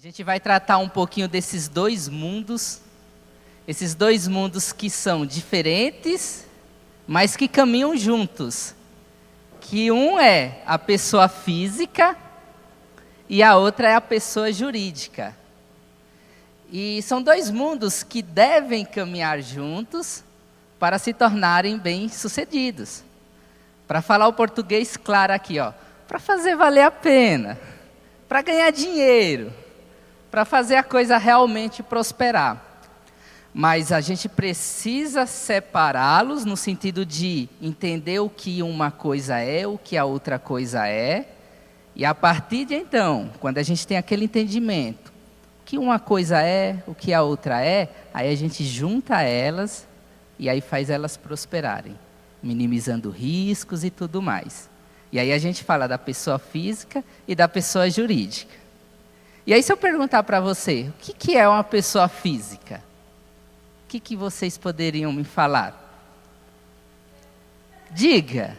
gente vai tratar um pouquinho desses dois mundos, esses dois mundos que são diferentes, mas que caminham juntos. Que um é a pessoa física e a outra é a pessoa jurídica. E são dois mundos que devem caminhar juntos para se tornarem bem-sucedidos. Para falar o português claro aqui, ó, para fazer valer a pena, para ganhar dinheiro, para fazer a coisa realmente prosperar. Mas a gente precisa separá-los no sentido de entender o que uma coisa é, o que a outra coisa é. E a partir de então, quando a gente tem aquele entendimento, o que uma coisa é, o que a outra é, aí a gente junta elas e aí faz elas prosperarem, minimizando riscos e tudo mais. E aí a gente fala da pessoa física e da pessoa jurídica. E aí se eu perguntar para você, o que é uma pessoa física? O que vocês poderiam me falar? Diga.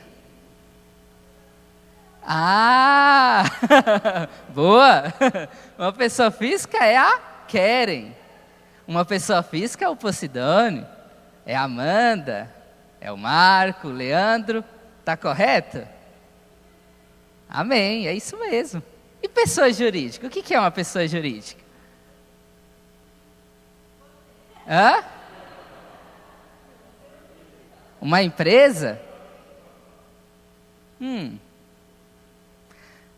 Ah, boa. Uma pessoa física é a Keren. Uma pessoa física é o Posidônio, é a Amanda, é o Marco, o Leandro. Está correto? Amém, é isso mesmo. E pessoa jurídica? O que é uma pessoa jurídica? Hã? Uma empresa?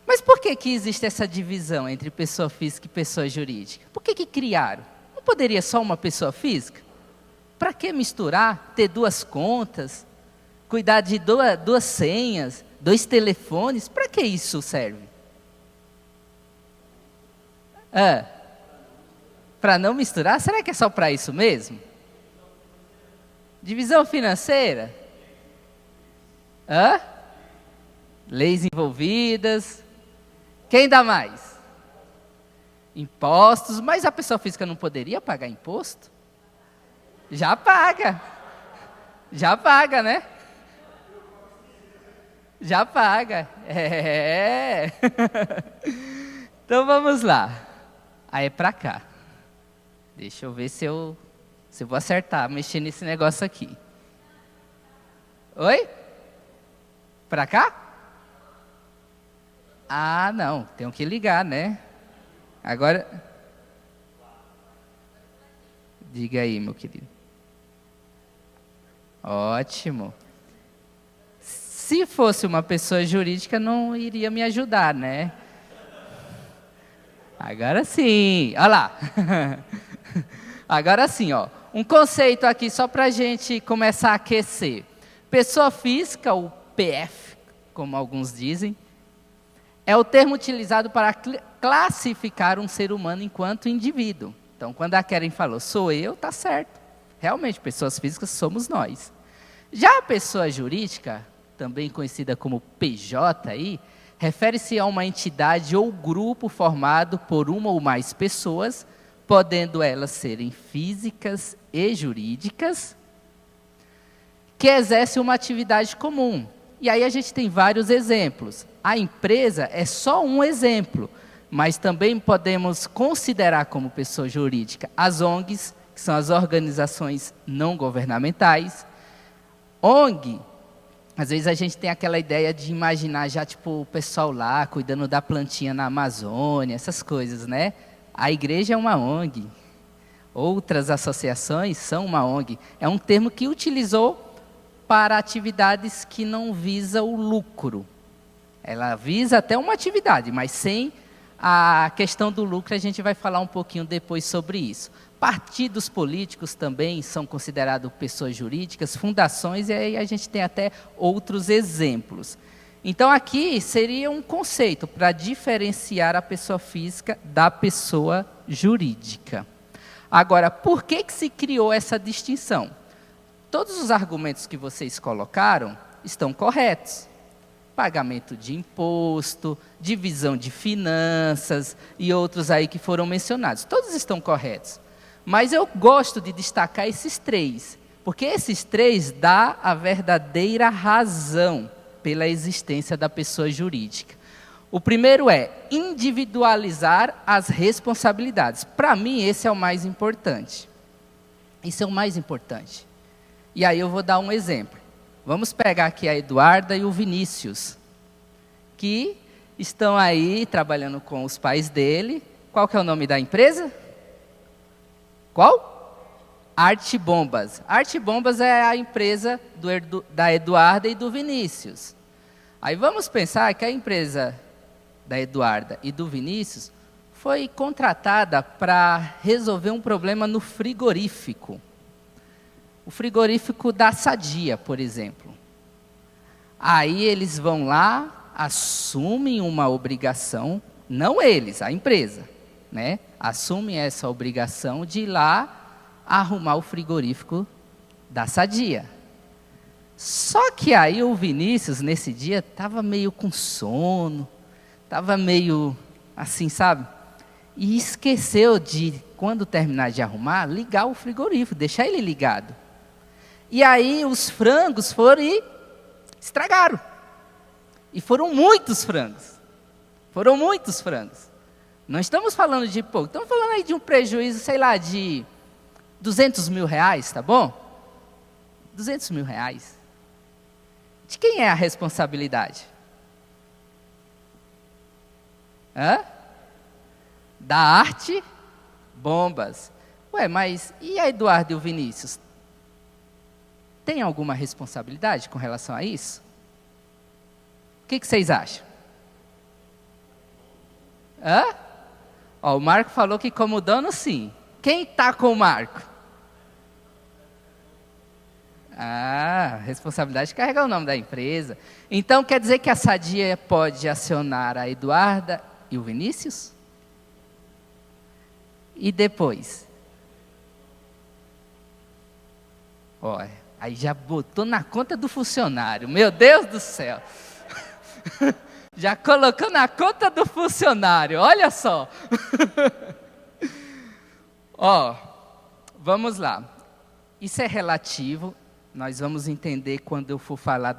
Mas por que existe essa divisão entre pessoa física e pessoa jurídica? Por que criaram? Não poderia só uma pessoa física? Para que misturar, ter duas contas, cuidar de duas senhas, 2 telefones? Para que isso serve? Para não misturar? Será que é só para isso mesmo? Divisão financeira? Leis envolvidas? Quem dá mais? Impostos, mas a pessoa física não poderia pagar imposto? Já paga, né? Já paga, Então vamos lá, aí é para cá. Deixa eu ver se eu vou acertar, mexer nesse negócio aqui. Oi? Para cá? Ah, não, tenho que ligar, né? Agora, diga aí, meu querido. Ótimo. Se fosse uma pessoa jurídica, não iria me ajudar, né? Agora sim, olha lá. Agora sim, ó. Um conceito aqui só para a gente começar a aquecer. Pessoa física, o PF, como alguns dizem, é o termo utilizado para classificar um ser humano enquanto indivíduo. Então, quando a Keren falou, sou eu, tá certo. Realmente, pessoas físicas somos nós. Já a pessoa jurídica, também conhecida como PJ aí, refere-se a uma entidade ou grupo formado por uma ou mais pessoas, podendo elas serem físicas e jurídicas, que exercem uma atividade comum. E aí a gente tem vários exemplos. A empresa é só um exemplo, mas também podemos considerar como pessoa jurídica as ONGs, que são as organizações não governamentais. ONG, às vezes a gente tem aquela ideia de imaginar já tipo o pessoal lá cuidando da plantinha na Amazônia, essas coisas, né? A igreja é uma ONG, outras associações são uma ONG. É um termo que utilizou para atividades que não visam o lucro. Ela visa até uma atividade, mas sem a questão do lucro, a gente vai falar um pouquinho depois sobre isso. Partidos políticos também são considerados pessoas jurídicas, fundações, e aí a gente tem até outros exemplos. Então aqui seria um conceito para diferenciar a pessoa física da pessoa jurídica. Agora, por que se criou essa distinção? Todos os argumentos que vocês colocaram estão corretos. Pagamento de imposto, divisão de finanças e outros aí que foram mencionados. Todos estão corretos. Mas eu gosto de destacar esses 3, porque esses 3 dão a verdadeira razão pela existência da pessoa jurídica. O primeiro é individualizar as responsabilidades. Para mim, esse é o mais importante. Isso é o mais importante. E aí eu vou dar um exemplo. Vamos pegar aqui a Eduarda e o Vinícius, que estão aí trabalhando com os pais dele. Qual que é o nome da empresa? Qual? Arte Bombas. Arte Bombas é a empresa da Eduarda e do Vinícius. Aí vamos pensar que a empresa da Eduarda e do Vinícius foi contratada para resolver um problema no frigorífico. O frigorífico da Sadia, por exemplo. Aí eles vão lá, assumem uma obrigação, não eles, a empresa, né? Assumem essa obrigação de ir lá arrumar o frigorífico da Sadia. Só que aí o Vinícius, nesse dia, estava meio com sono, estava meio assim, sabe? E esqueceu de, quando terminar de arrumar, ligar o frigorífico, deixar ele ligado. E aí os frangos foram e estragaram. E foram muitos frangos. Foram muitos frangos. Não estamos falando de pouco, estamos falando aí de um prejuízo, sei lá, de 200 mil reais, tá bom? 200 mil reais. De quem é a responsabilidade? Da Arte Bombas. Ué, mas e a Eduardo e o Vinícius? Tem alguma responsabilidade com relação a isso? O que vocês acham? Ó, o Marco falou que como dono, sim. Quem está com o Marco? A responsabilidade de carregar o nome da empresa. Então, quer dizer que a Sadia pode acionar a Eduarda e o Vinícius? E depois? Olha, aí já botou na conta do funcionário. Meu Deus do céu. Já colocou na conta do funcionário. Olha só. Ó, vamos lá. Isso é relativo. Nós vamos entender quando eu for falar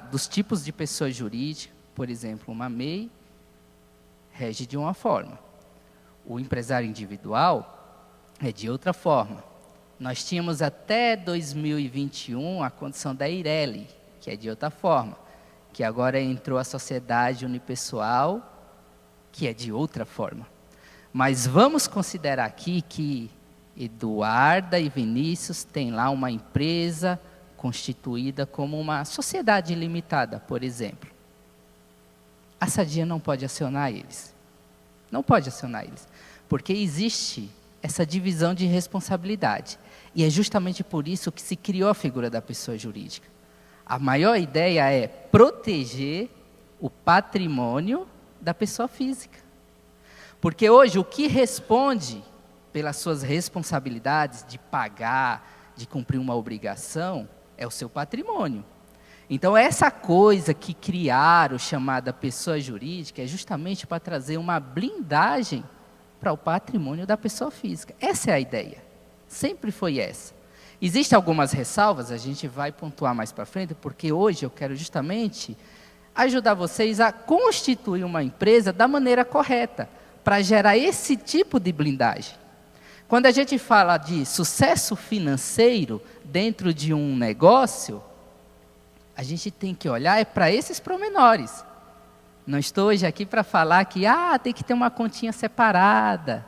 dos tipos de pessoa jurídica. Por exemplo, uma MEI rege de uma forma. O empresário individual é de outra forma. Nós tínhamos até 2021 a condição da Eireli, que é de outra forma. Que agora entrou a sociedade unipessoal, que é de outra forma. Mas vamos considerar aqui que Eduarda e Vinícius têm lá uma empresa constituída como uma sociedade limitada, por exemplo. A Sadia não pode acionar eles. Não pode acionar eles. Porque existe essa divisão de responsabilidade. E é justamente por isso que se criou a figura da pessoa jurídica. A maior ideia é proteger o patrimônio da pessoa física. Porque hoje o que responde pelas suas responsabilidades de pagar, de cumprir uma obrigação, é o seu patrimônio. Então essa coisa que criaram, chamada pessoa jurídica, é justamente para trazer uma blindagem para o patrimônio da pessoa física. Essa é a ideia. Sempre foi essa. Existem algumas ressalvas, a gente vai pontuar mais para frente, porque hoje eu quero justamente ajudar vocês a constituir uma empresa da maneira correta, para gerar esse tipo de blindagem. Quando a gente fala de sucesso financeiro dentro de um negócio, a gente tem que olhar para esses pormenores. Não estou hoje aqui para falar que tem que ter uma continha separada,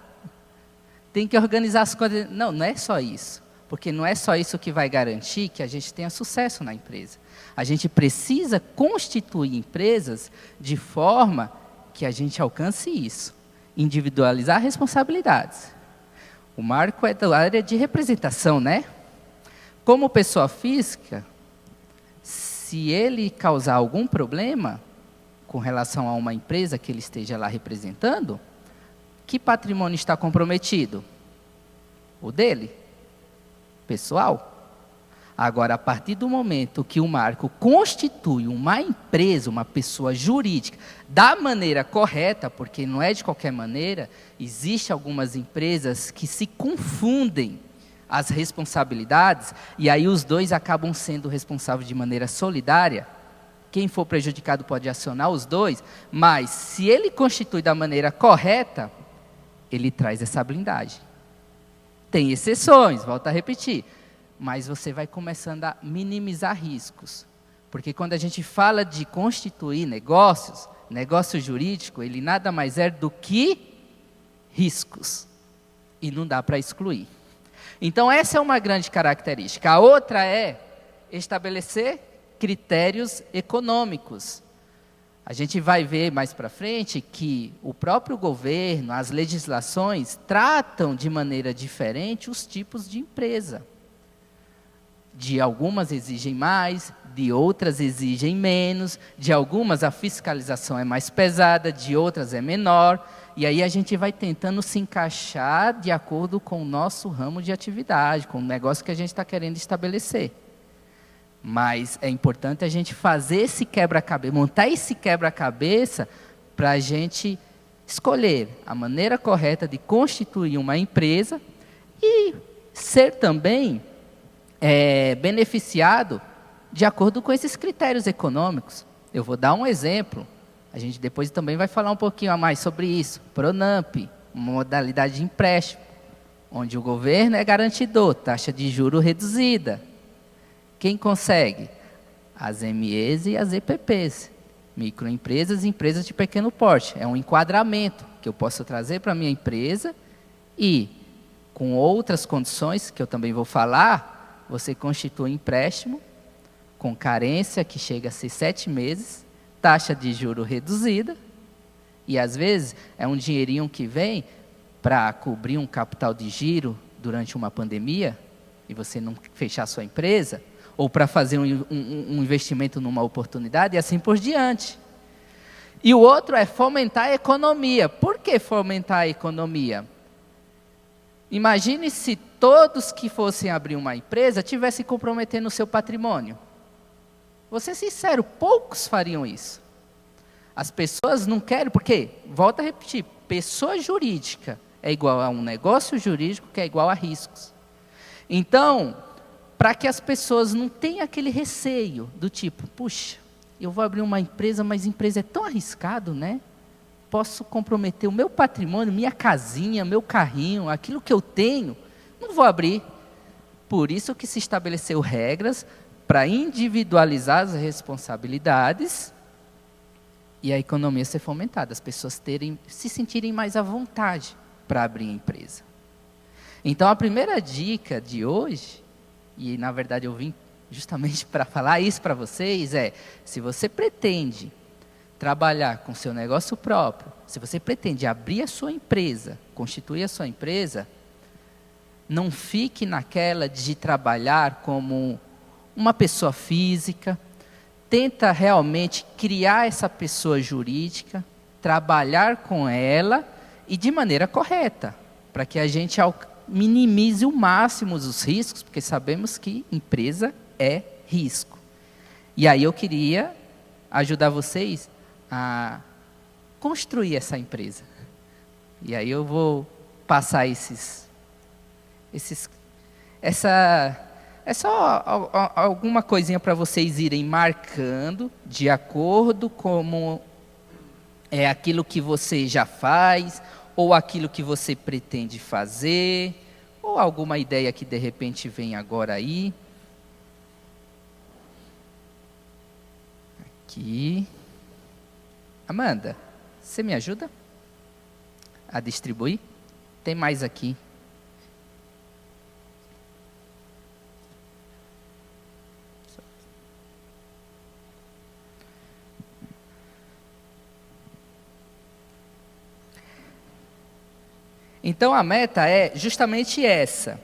tem que organizar as coisas. Não, não é só isso. Porque não é só isso que vai garantir que a gente tenha sucesso na empresa. A gente precisa constituir empresas de forma que a gente alcance isso. Individualizar responsabilidades. O Marco é da área de representação, né? Como pessoa física, se ele causar algum problema com relação a uma empresa que ele esteja lá representando, que patrimônio está comprometido? O dele, pessoal. Agora, a partir do momento que o Marco constitui uma empresa, uma pessoa jurídica, da maneira correta, porque não é de qualquer maneira, existem algumas empresas que se confundem as responsabilidades, e aí os dois acabam sendo responsáveis de maneira solidária. quem for prejudicado pode acionar os dois, mas se ele constitui da maneira correta, ele traz essa blindagem. Tem exceções, volto a repetir, mas você vai começando a minimizar riscos. Porque quando a gente fala de constituir negócios, negócio jurídico, ele nada mais é do que riscos. E não dá para excluir. Então essa é uma grande característica. A outra é estabelecer critérios econômicos. A gente vai ver mais para frente que o próprio governo, as legislações, tratam de maneira diferente os tipos de empresa. De algumas exigem mais, de outras exigem menos, de algumas a fiscalização é mais pesada, de outras é menor, e aí a gente vai tentando se encaixar de acordo com o nosso ramo de atividade, com o negócio que a gente está querendo estabelecer. Mas é importante a gente fazer esse quebra-cabeça, montar esse quebra-cabeça para a gente escolher a maneira correta de constituir uma empresa e ser também beneficiado de acordo com esses critérios econômicos. Eu vou dar um exemplo, a gente depois também vai falar um pouquinho a mais sobre isso. Pronamp, uma modalidade de empréstimo, onde o governo é garantidor, taxa de juros reduzida. Quem consegue? As MEs e as EPPs, microempresas e empresas de pequeno porte. É um enquadramento que eu posso trazer para a minha empresa e, com outras condições, que eu também vou falar, você constitui um empréstimo com carência que chega a ser 7 meses, taxa de juro reduzida, e às vezes é um dinheirinho que vem para cobrir um capital de giro durante uma pandemia, e você não fechar sua empresa, ou para fazer um investimento numa oportunidade, e assim por diante. E o outro é fomentar a economia. Por que fomentar a economia? Imagine se todos que fossem abrir uma empresa tivessem comprometendo o seu patrimônio. Vou ser sincero, poucos fariam isso. As pessoas não querem, porque, volto a repetir, pessoa jurídica é igual a um negócio jurídico que é igual a riscos. Então, para que as pessoas não tenham aquele receio do tipo, puxa, eu vou abrir uma empresa, mas a empresa é tão arriscado, né? Posso comprometer o meu patrimônio, minha casinha, meu carrinho, aquilo que eu tenho, não vou abrir. Por isso que se estabeleceu regras para individualizar as responsabilidades e a economia ser fomentada, as pessoas se sentirem mais à vontade para abrir a empresa. Então, a primeira dica de hoje, e na verdade eu vim justamente para falar isso para vocês, se você pretende trabalhar com seu negócio próprio, se você pretende abrir a sua empresa, constituir a sua empresa, não fique naquela de trabalhar como uma pessoa física, tenta realmente criar essa pessoa jurídica, trabalhar com ela e de maneira correta, para que a gente minimize o máximo os riscos, porque sabemos que empresa é risco. E aí eu queria ajudar vocês a construir essa empresa. E aí eu vou passar é só alguma coisinha para vocês irem marcando de acordo com aquilo que você já faz, ou aquilo que você pretende fazer, ou alguma ideia que de repente vem agora aí. Aqui. Amanda, você me ajuda a distribuir? Tem mais aqui. Então, a meta é justamente essa.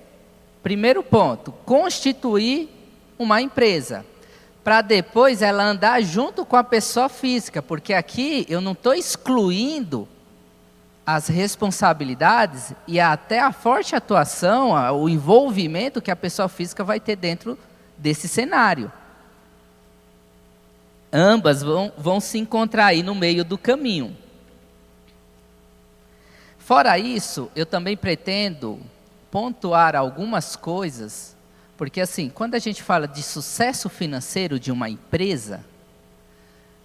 Primeiro ponto, constituir uma empresa, para depois ela andar junto com a pessoa física, porque aqui eu não estou excluindo as responsabilidades e até a forte atuação, o envolvimento que a pessoa física vai ter dentro desse cenário. Ambas vão se encontrar aí no meio do caminho. Fora isso, eu também pretendo pontuar algumas coisas, porque assim, quando a gente fala de sucesso financeiro de uma empresa,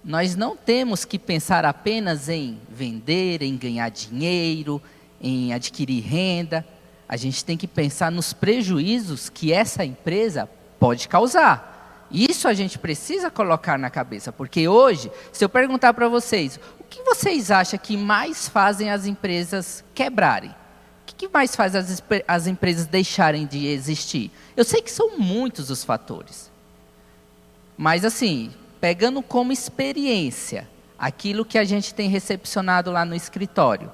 nós não temos que pensar apenas em vender, em ganhar dinheiro, em adquirir renda. A gente tem que pensar nos prejuízos que essa empresa pode causar. Isso a gente precisa colocar na cabeça, porque hoje, se eu perguntar para vocês, o que vocês acham que mais fazem as empresas quebrarem? O que mais faz as empresas deixarem de existir? Eu sei que são muitos os fatores, mas assim, pegando como experiência aquilo que a gente tem recepcionado lá no escritório,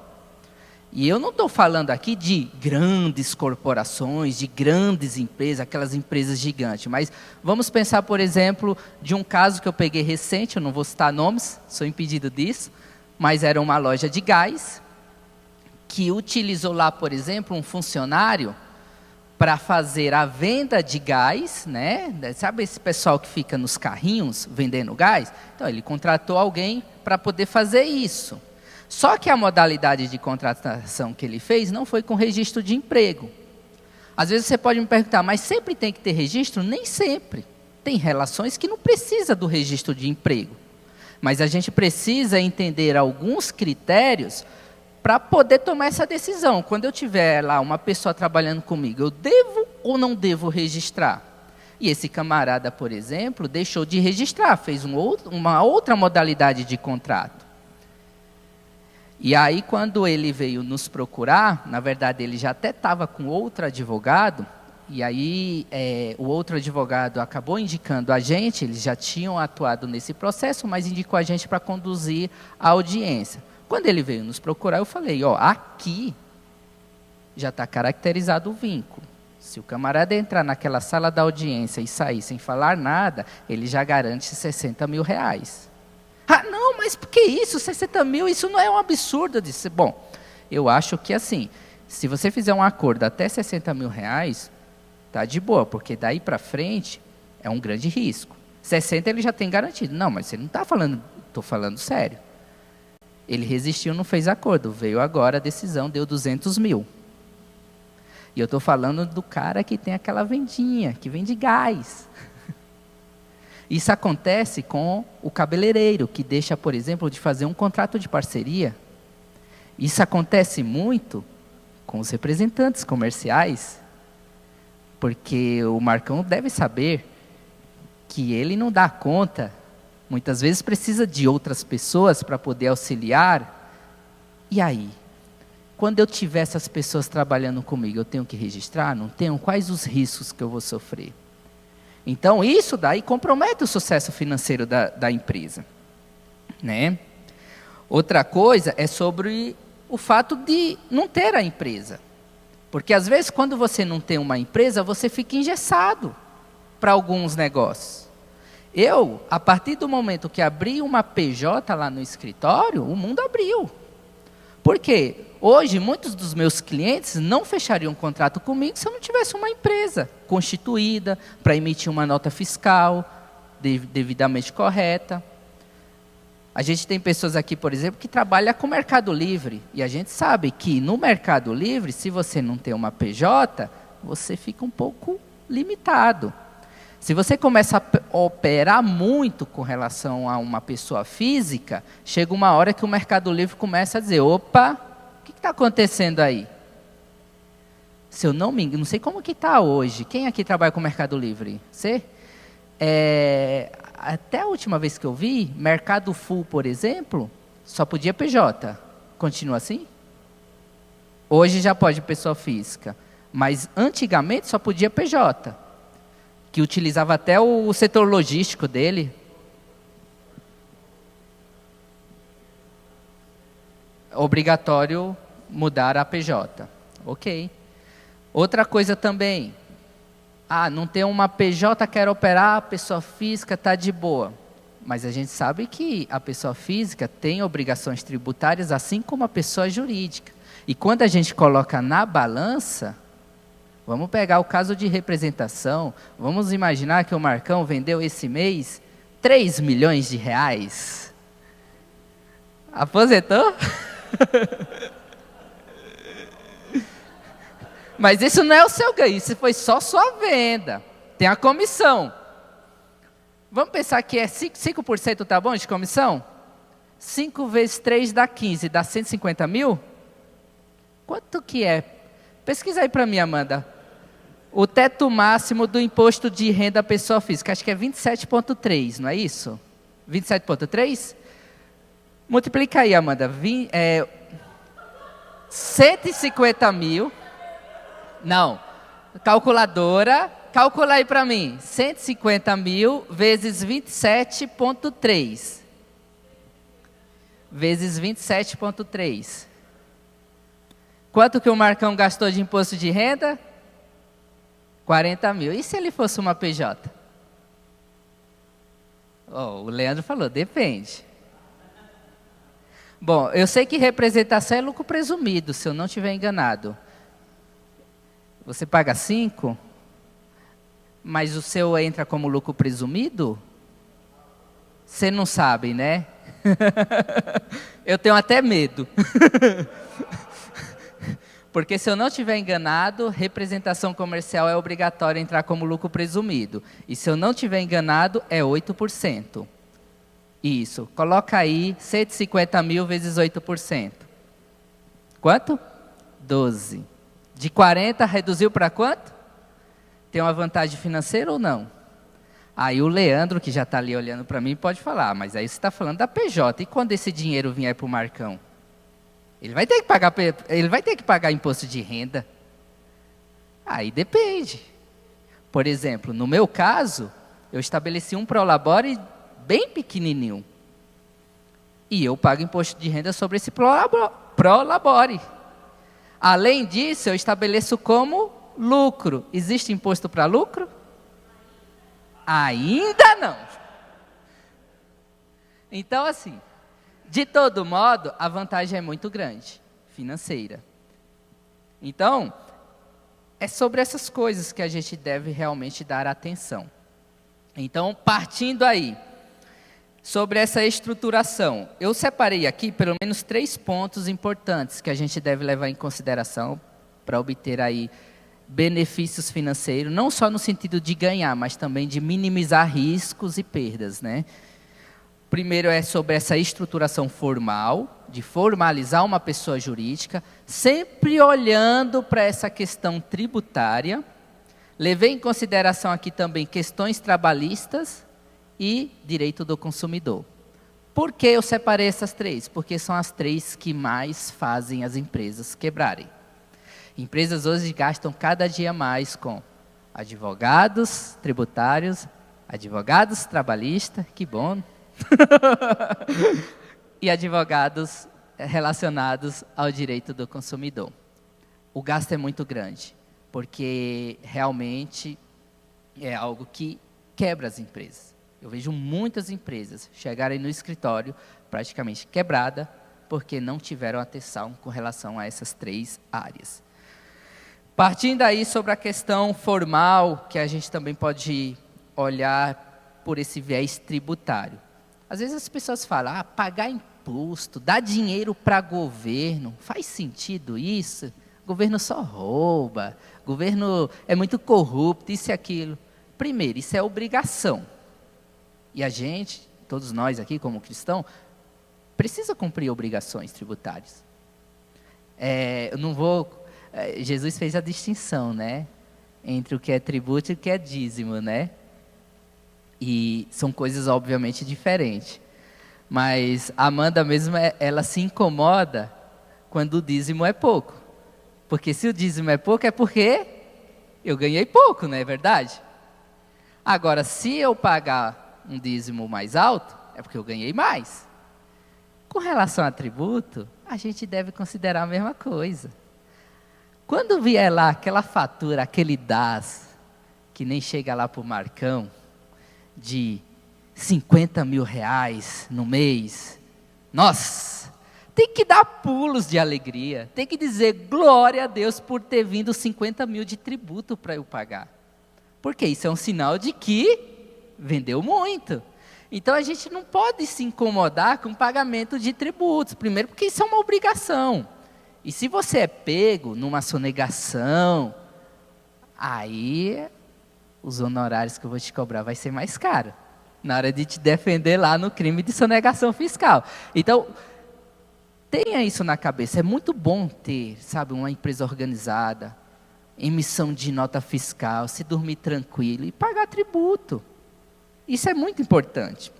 e eu não estou falando aqui de grandes corporações, de grandes empresas, aquelas empresas gigantes, mas vamos pensar, por exemplo, de um caso que eu peguei recente, eu não vou citar nomes, sou impedido disso, mas era uma loja de gás, que utilizou lá, por exemplo, um funcionário para fazer a venda de gás, né? Sabe esse pessoal que fica nos carrinhos vendendo gás? Então, ele contratou alguém para poder fazer isso. Só que a modalidade de contratação que ele fez não foi com registro de emprego. Às vezes você pode me perguntar, mas sempre tem que ter registro? Nem sempre. Tem relações que não precisa do registro de emprego. Mas a gente precisa entender alguns critérios para poder tomar essa decisão. Quando eu tiver lá uma pessoa trabalhando comigo, eu devo ou não devo registrar? E esse camarada, por exemplo, deixou de registrar, fez uma outra modalidade de contrato. E aí, quando ele veio nos procurar, na verdade, ele já até estava com outro advogado, e aí o outro advogado acabou indicando a gente, eles já tinham atuado nesse processo, mas indicou a gente para conduzir a audiência. Quando ele veio nos procurar, eu falei, ó, aqui já está caracterizado o vínculo. Se o camarada entrar naquela sala da audiência e sair sem falar nada, ele já garante 60 mil reais. Ah, não, mas por que isso? 60 mil, isso não é um absurdo. Eu disse, bom, eu acho que assim, se você fizer um acordo até 60 mil reais, tá de boa, porque daí para frente é um grande risco. 60 ele já tem garantido. Não, mas você não está falando, estou falando sério. Ele resistiu, não fez acordo, veio agora a decisão, deu 200 mil. E eu estou falando do cara que tem aquela vendinha, que vende gás. Isso acontece com o cabeleireiro, que deixa, por exemplo, de fazer um contrato de parceria. Isso acontece muito com os representantes comerciais, porque o Marcão deve saber que ele não dá conta, muitas vezes precisa de outras pessoas para poder auxiliar. E aí? Quando eu tiver essas pessoas trabalhando comigo, eu tenho que registrar? Não tenho? Quais os riscos que eu vou sofrer? Então, isso daí compromete o sucesso financeiro da empresa, né? Outra coisa é sobre o fato de não ter a empresa. Porque, às vezes, quando você não tem uma empresa, você fica engessado para alguns negócios. Eu, a partir do momento que abri uma PJ lá no escritório, o mundo abriu. Por quê? Hoje, muitos dos meus clientes não fechariam um contrato comigo se eu não tivesse uma empresa constituída para emitir uma nota fiscal devidamente correta. A gente tem pessoas aqui, por exemplo, que trabalham com o Mercado Livre. E a gente sabe que no Mercado Livre, se você não tem uma PJ, você fica um pouco limitado. Se você começa a operar muito com relação a uma pessoa física, chega uma hora que o Mercado Livre começa a dizer, opa, o que está acontecendo aí? Se eu não me engano, não sei como que está hoje. Quem aqui trabalha com o Mercado Livre? Você? Até a última vez que eu vi, Mercado Full, por exemplo, só podia PJ. Continua assim? Hoje já pode pessoa física. Mas antigamente só podia PJ. Que utilizava até o setor logístico dele. Obrigatório mudar a PJ. Ok. Outra coisa também. Não tem uma PJ, quer operar, a pessoa física está de boa. Mas a gente sabe que a pessoa física tem obrigações tributárias, assim como a pessoa jurídica. E quando a gente coloca na balança, vamos pegar o caso de representação, vamos imaginar que o Marcão vendeu esse mês 3 milhões de reais. Aposentou? Mas isso não é o seu ganho, isso foi só sua venda. Tem a comissão. Vamos pensar que é 5% tá bom de comissão? 5 vezes 3 dá 15, dá 150 mil? Quanto que é? Pesquisa aí para mim, Amanda. O teto máximo do imposto de renda à pessoa física, acho que é 27,3, não é isso? 27,3? Multiplica aí, Amanda. 150 mil. Não. Calculadora. Calcula aí para mim. 150 mil vezes 27,3. Vezes 27,3. Quanto que o Marcão gastou de imposto de renda? 40 mil. E se ele fosse uma PJ? Oh, o Leandro falou, depende. Bom, eu sei que representação é lucro presumido, se eu não estiver enganado. Você paga 5, mas o seu entra como lucro presumido? Você não sabe, né? Eu tenho até medo. Porque se eu não estiver enganado, representação comercial é obrigatória entrar como lucro presumido. E se eu não estiver enganado, é 8%. Isso. Coloca aí 150 mil vezes 8%. Quanto? 12. De 40 reduziu para quanto? Tem uma vantagem financeira ou não? Aí o Leandro, que já está ali olhando para mim, pode falar, mas aí você está falando da PJ. E quando esse dinheiro vier para o Marcão? Ele vai ter que pagar imposto de renda. Aí depende. Por exemplo, no meu caso, eu estabeleci um prolabore bem pequenininho. E eu pago imposto de renda sobre esse prolabore. Além disso, eu estabeleço como lucro. Existe imposto para lucro? Ainda não. Então, assim, de todo modo, a vantagem é muito grande, financeira. Então, é sobre essas coisas que a gente deve realmente dar atenção. Então, partindo aí, sobre essa estruturação, eu separei aqui pelo menos 3 pontos importantes que a gente deve levar em consideração para obter aí benefícios financeiros, não só no sentido de ganhar, mas também de minimizar riscos e perdas, né? Primeiro é sobre essa estruturação formal, de formalizar uma pessoa jurídica, sempre olhando para essa questão tributária. Levei em consideração aqui também questões trabalhistas e direito do consumidor. Por que eu separei essas 3? Porque são as 3 que mais fazem as empresas quebrarem. Empresas hoje gastam cada dia mais com advogados tributários, advogados trabalhistas, que bom, e advogados relacionados ao direito do consumidor. O gasto é muito grande, porque realmente é algo que quebra as empresas. Eu vejo muitas empresas chegarem no escritório praticamente quebrada, porque não tiveram atenção com relação a essas 3 áreas. Partindo aí sobre a questão formal, que a gente também pode olhar por esse viés tributário. Às vezes as pessoas falam, pagar imposto, dar dinheiro para governo, faz sentido isso? O governo só rouba, o governo é muito corrupto, isso e aquilo. Primeiro, isso é obrigação. E a gente, todos nós aqui como cristãos, precisa cumprir obrigações tributárias. Eu não vou... Jesus fez a distinção, né? Entre o que é tributo e o que é dízimo, né? E são coisas obviamente diferentes. Mas a Amanda mesmo, ela se incomoda quando o dízimo é pouco. Porque se o dízimo é pouco, é porque eu ganhei pouco, não é verdade? Agora, se eu pagar um dízimo mais alto, é porque eu ganhei mais. Com relação a tributo, a gente deve considerar a mesma coisa. Quando vier lá aquela fatura, aquele DAS, que nem chega lá para o Marcão, de 50 mil reais no mês, nossa, tem que dar pulos de alegria, tem que dizer glória a Deus por ter vindo 50 mil de tributo para eu pagar. Porque isso é um sinal de que vendeu muito. Então a gente não pode se incomodar com o pagamento de tributos, primeiro porque isso é uma obrigação. E se você é pego numa sonegação, aí os honorários que eu vou te cobrar vai ser mais caro. na hora de te defender lá no crime de sonegação fiscal. Então, tenha isso na cabeça. É muito bom ter, sabe, uma empresa organizada, emissão de nota fiscal, se dormir tranquilo e pagar tributo. Isso é muito importante.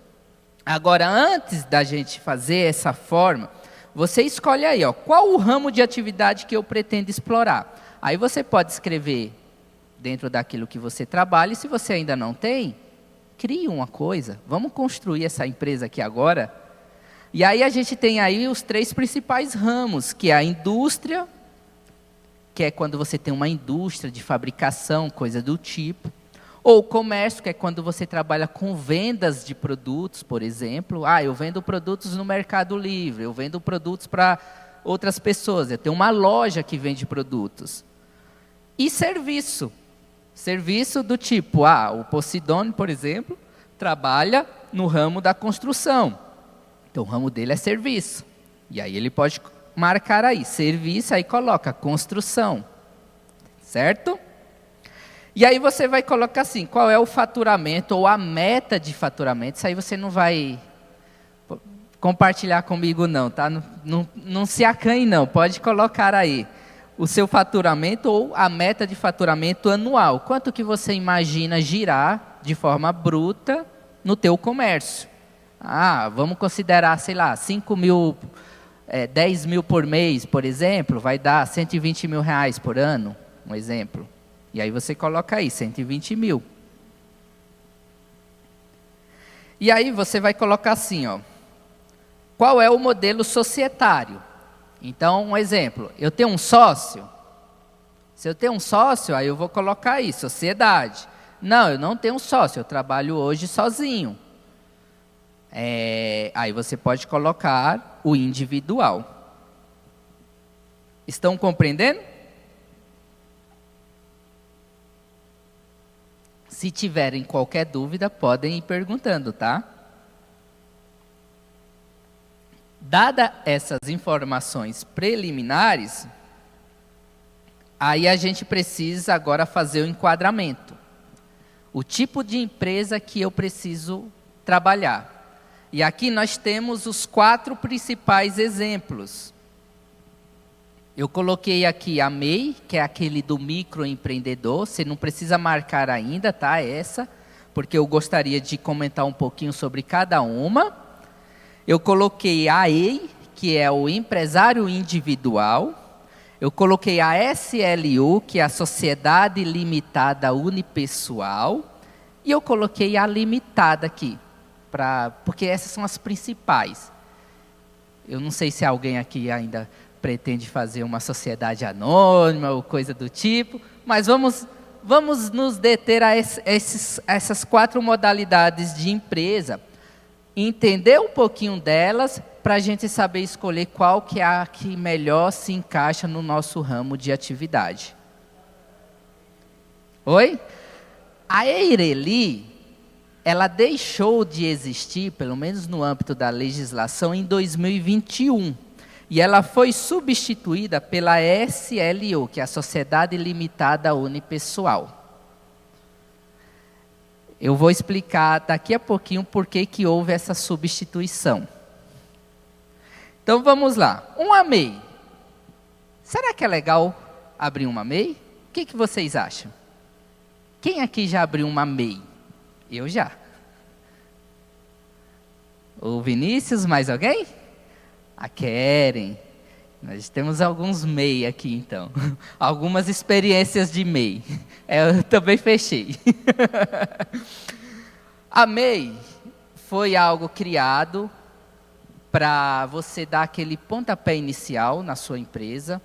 Agora, antes da gente fazer essa forma, você escolhe aí, ó, qual o ramo de atividade que eu pretendo explorar. Aí você pode escrever dentro daquilo que você trabalha, e se você ainda não tem, crie uma coisa. Vamos construir essa empresa aqui agora. E aí a gente tem aí os 3 principais ramos, que é a indústria, que é quando você tem uma indústria de fabricação, coisa do tipo. Ou o comércio, que é quando você trabalha com vendas de produtos, por exemplo. Eu vendo produtos no Mercado Livre, eu vendo produtos para outras pessoas. Eu tenho uma loja que vende produtos. E serviço. Serviço do tipo, o Posidone, por exemplo, trabalha no ramo da construção. Então, o ramo dele é serviço. E aí ele pode marcar aí, serviço, aí coloca construção. Certo? E aí você vai colocar assim, qual é o faturamento ou a meta de faturamento. Isso aí você não vai compartilhar comigo não, tá? Não se acanhe não, pode colocar aí o seu faturamento ou a meta de faturamento anual. Quanto que você imagina girar de forma bruta no teu comércio? Vamos considerar, sei lá, 5 mil, 10 mil por mês, por exemplo, vai dar 120 mil reais por ano, um exemplo. E aí você coloca aí, 120 mil. E aí você vai colocar assim, ó, qual é o modelo societário? Então, um exemplo, eu tenho um sócio. Se eu tenho um sócio, aí eu vou colocar aí, sociedade. Não, eu não tenho um sócio, eu trabalho hoje sozinho. Aí você pode colocar o individual. Estão compreendendo? Se tiverem qualquer dúvida, podem ir perguntando, tá? Dada essas informações preliminares, aí a gente precisa agora fazer o enquadramento. O tipo de empresa que eu preciso trabalhar. E aqui nós temos os 4 principais exemplos. Eu coloquei aqui a MEI, que é aquele do microempreendedor. Você não precisa marcar ainda, tá? Essa, porque eu gostaria de comentar um pouquinho sobre cada uma. Eu coloquei a EI, que é o empresário individual. Eu coloquei a SLU, que é a Sociedade Limitada Unipessoal. E eu coloquei a limitada aqui, porque essas são as principais. Eu não sei se alguém aqui ainda pretende fazer uma sociedade anônima ou coisa do tipo, mas vamos nos deter a essas 4 modalidades de empresa, entender um pouquinho delas, para a gente saber escolher qual que é a que melhor se encaixa no nosso ramo de atividade. Oi? A EIRELI, ela deixou de existir, pelo menos no âmbito da legislação, em 2021. E ela foi substituída pela SLU, que é a Sociedade Limitada Unipessoal. Eu vou explicar daqui a pouquinho por que houve essa substituição. Então vamos lá. Uma MEI. Será que é legal abrir uma MEI? O que vocês acham? Quem aqui já abriu uma MEI? Eu já. O Vinícius, mais alguém? A Keren. Nós temos alguns MEI aqui, então. Algumas experiências de MEI. Eu também fechei. A MEI foi algo criado para você dar aquele pontapé inicial na sua empresa.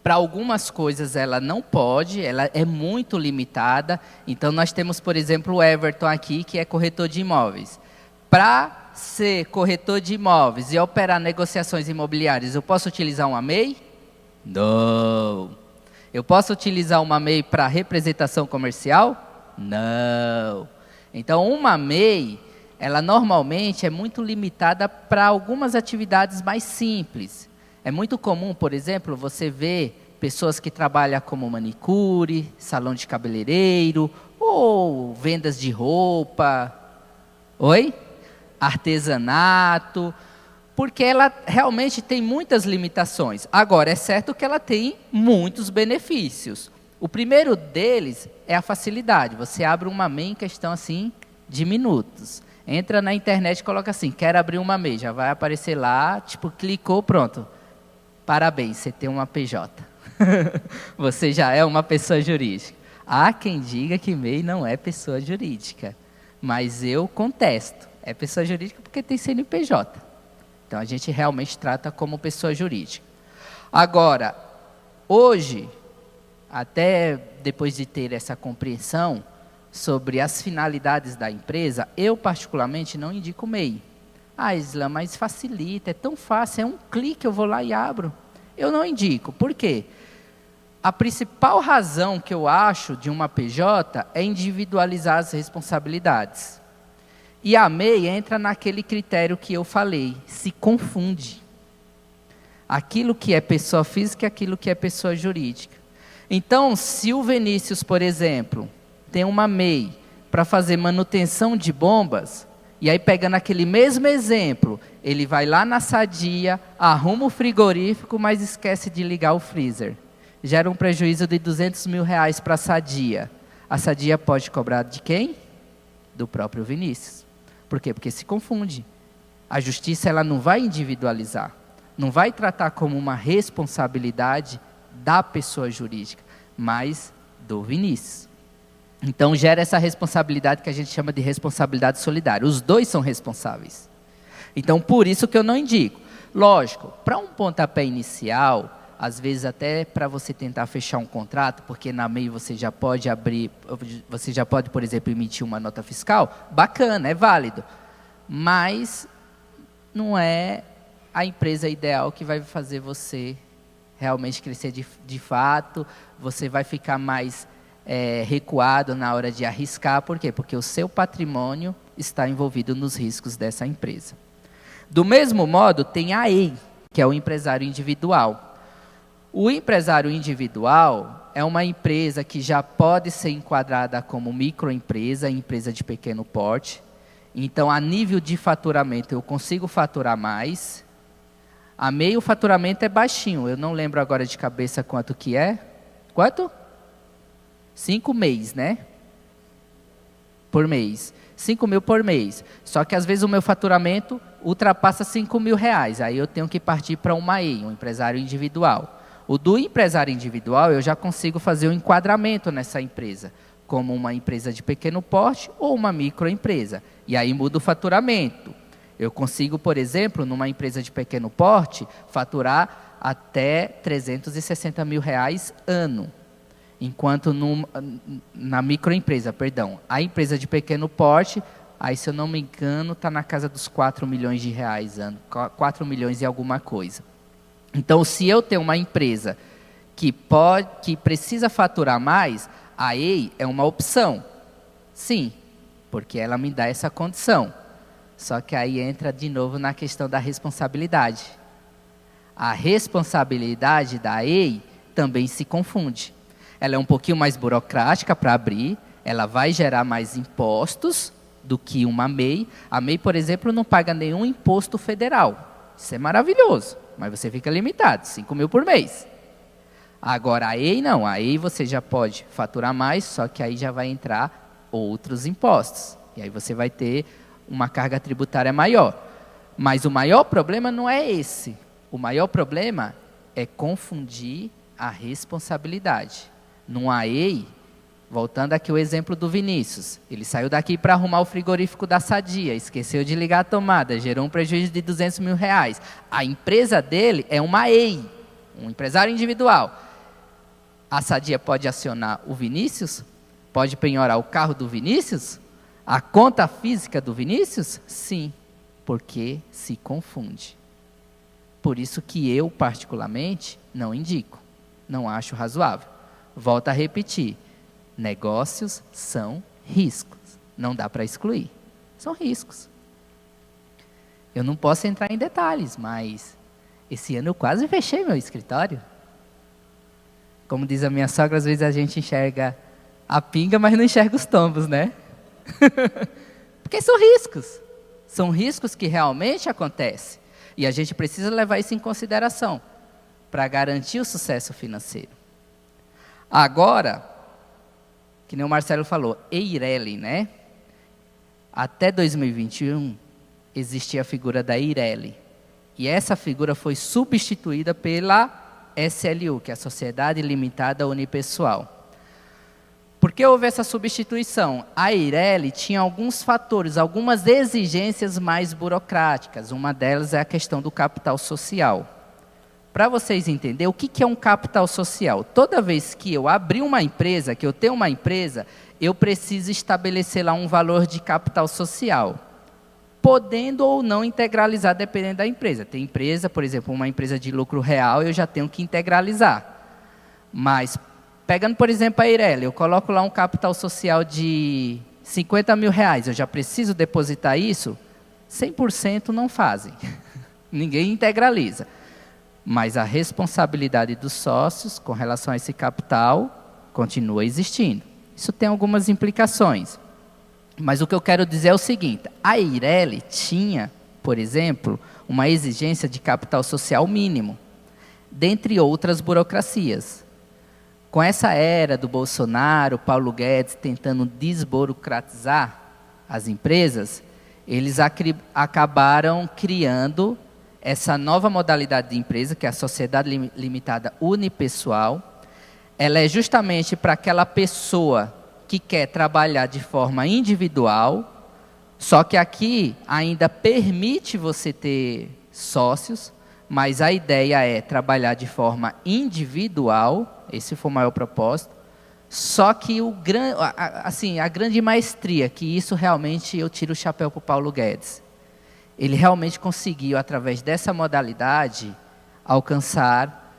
Para algumas coisas ela não pode, ela é muito limitada. Então nós temos, por exemplo, o Everton aqui, que é corretor de imóveis. Para ser corretor de imóveis e operar negociações imobiliárias, eu posso utilizar uma MEI? Não. Eu posso utilizar uma MEI para representação comercial? Não. Então, uma MEI, ela normalmente é muito limitada para algumas atividades mais simples. É muito comum, por exemplo, você ver pessoas que trabalham como manicure, salão de cabeleireiro, ou vendas de roupa. Oi? Artesanato, porque ela realmente tem muitas limitações. Agora, é certo que ela tem muitos benefícios. O primeiro deles é a facilidade. Você abre uma MEI em questão assim de minutos. Entra na internet e coloca assim, quero abrir uma MEI, já vai aparecer lá, tipo, clicou, pronto. Parabéns, você tem uma PJ. Você já é uma pessoa jurídica. Há quem diga que MEI não é pessoa jurídica, mas eu contesto. É pessoa jurídica porque tem CNPJ. Então, a gente realmente trata como pessoa jurídica. Agora, hoje, até depois de ter essa compreensão sobre as finalidades da empresa, eu particularmente não indico MEI. Ah, Isla, mas facilita, é tão fácil, é um clique, eu vou lá e abro. Eu não indico, por quê? A principal razão que eu acho de uma PJ é individualizar as responsabilidades. E a MEI entra naquele critério que eu falei, se confunde. Aquilo que é pessoa física e aquilo que é pessoa jurídica. Então, se o Vinícius, por exemplo, tem uma MEI para fazer manutenção de bombas, e aí pegando aquele mesmo exemplo, ele vai lá na Sadia, arruma o frigorífico, mas esquece de ligar o freezer. Gera um prejuízo de R$200 mil para a Sadia. A Sadia pode cobrar de quem? Do próprio Vinícius. Por quê? Porque se confunde. A justiça ela não vai individualizar, não vai tratar como uma responsabilidade da pessoa jurídica, mas do Vinícius. Então gera essa responsabilidade que a gente chama de responsabilidade solidária. Os dois são responsáveis. Então por isso que eu não indico. Lógico, para um pontapé inicial, às vezes até para você tentar fechar um contrato, porque na MEI você já pode abrir, você já pode, por exemplo, emitir uma nota fiscal, bacana, é válido. Mas não é a empresa ideal que vai fazer você realmente crescer de fato, você vai ficar mais recuado na hora de arriscar. Por quê? Porque o seu patrimônio está envolvido nos riscos dessa empresa. Do mesmo modo, tem a EI, que é o empresário individual. O empresário individual é uma empresa que já pode ser enquadrada como microempresa, empresa de pequeno porte. Então, a nível de faturamento, eu consigo faturar mais. A MEI, o faturamento é baixinho. Eu não lembro agora de cabeça quanto que é. Quanto? 5 mês, né? Por mês. 5 mil por mês. Só que às vezes o meu faturamento ultrapassa 5 mil reais. Aí eu tenho que partir para uma EI, um empresário individual. O do empresário individual eu já consigo fazer um enquadramento nessa empresa, como uma empresa de pequeno porte ou uma microempresa. E aí muda o faturamento. Eu consigo, por exemplo, numa empresa de pequeno porte, faturar até 360 mil reais ano. Enquanto na microempresa, perdão, a empresa de pequeno porte, aí se eu não me engano, está na casa dos 4 milhões de reais ano, 4 milhões e alguma coisa. Então, se eu tenho uma empresa que precisa faturar mais, a EI é uma opção. Sim, porque ela me dá essa condição. Só que aí entra de novo na questão da responsabilidade. A responsabilidade da EI também se confunde. Ela é um pouquinho mais burocrática para abrir, ela vai gerar mais impostos do que uma MEI. A MEI, por exemplo, não paga nenhum imposto federal. Isso é maravilhoso, mas você fica limitado, 5 mil por mês. Agora, a EI não. A EI você já pode faturar mais, só que aí já vai entrar outros impostos. E aí você vai ter uma carga tributária maior. Mas o maior problema não é esse. O maior problema é confundir a responsabilidade. Numa EI, voltando aqui o exemplo do Vinícius, ele saiu daqui para arrumar o frigorífico da Sadia, esqueceu de ligar a tomada, gerou um prejuízo de 200 mil reais. A empresa dele é uma EI, um empresário individual. A Sadia pode acionar o Vinícius? Pode penhorar o carro do Vinícius? A conta física do Vinícius? Sim, porque se confunde. Por isso que eu, particularmente, não indico, não acho razoável. Volto a repetir, negócios são riscos, não dá para excluir, são riscos. Eu não posso entrar em detalhes, mas esse ano eu quase fechei meu escritório. Como diz a minha sogra, às vezes a gente enxerga a pinga, mas não enxerga os tombos, né? Porque são riscos. São riscos que realmente acontecem. E a gente precisa levar isso em consideração para garantir o sucesso financeiro. Agora, que nem o Marcelo falou, Eireli, né? Até 2021 existia a figura da Eireli. E essa figura foi substituída pela SLU, que é a Sociedade Limitada Unipessoal. Por que houve essa substituição? A Eireli tinha alguns fatores, algumas exigências mais burocráticas. Uma delas é a questão do capital social. Para vocês entenderem, o que é um capital social? Toda vez que eu abrir uma empresa, que eu tenho uma empresa, eu preciso estabelecer lá um valor de capital social, podendo ou não integralizar, dependendo da empresa. Tem empresa, por exemplo, uma empresa de lucro real, eu já tenho que integralizar. Mas, pegando, por exemplo, a Eireli, eu coloco lá um capital social de R$50 mil, eu já preciso depositar isso? 100% não fazem. Ninguém integraliza. Mas a responsabilidade dos sócios com relação a esse capital continua existindo. Isso tem algumas implicações. Mas o que eu quero dizer é o seguinte, a Eireli tinha, por exemplo, uma exigência de capital social mínimo, dentre outras burocracias. Com essa era do Bolsonaro, Paulo Guedes tentando desburocratizar as empresas, eles acabaram criando essa nova modalidade de empresa, que é a Sociedade Limitada Unipessoal. Ela é justamente para aquela pessoa que quer trabalhar de forma individual, só que aqui ainda permite você ter sócios, mas a ideia é trabalhar de forma individual, esse foi o maior propósito, só que a grande maestria, que isso realmente eu tiro o chapéu para o Paulo Guedes. Ele realmente conseguiu, através dessa modalidade, alcançar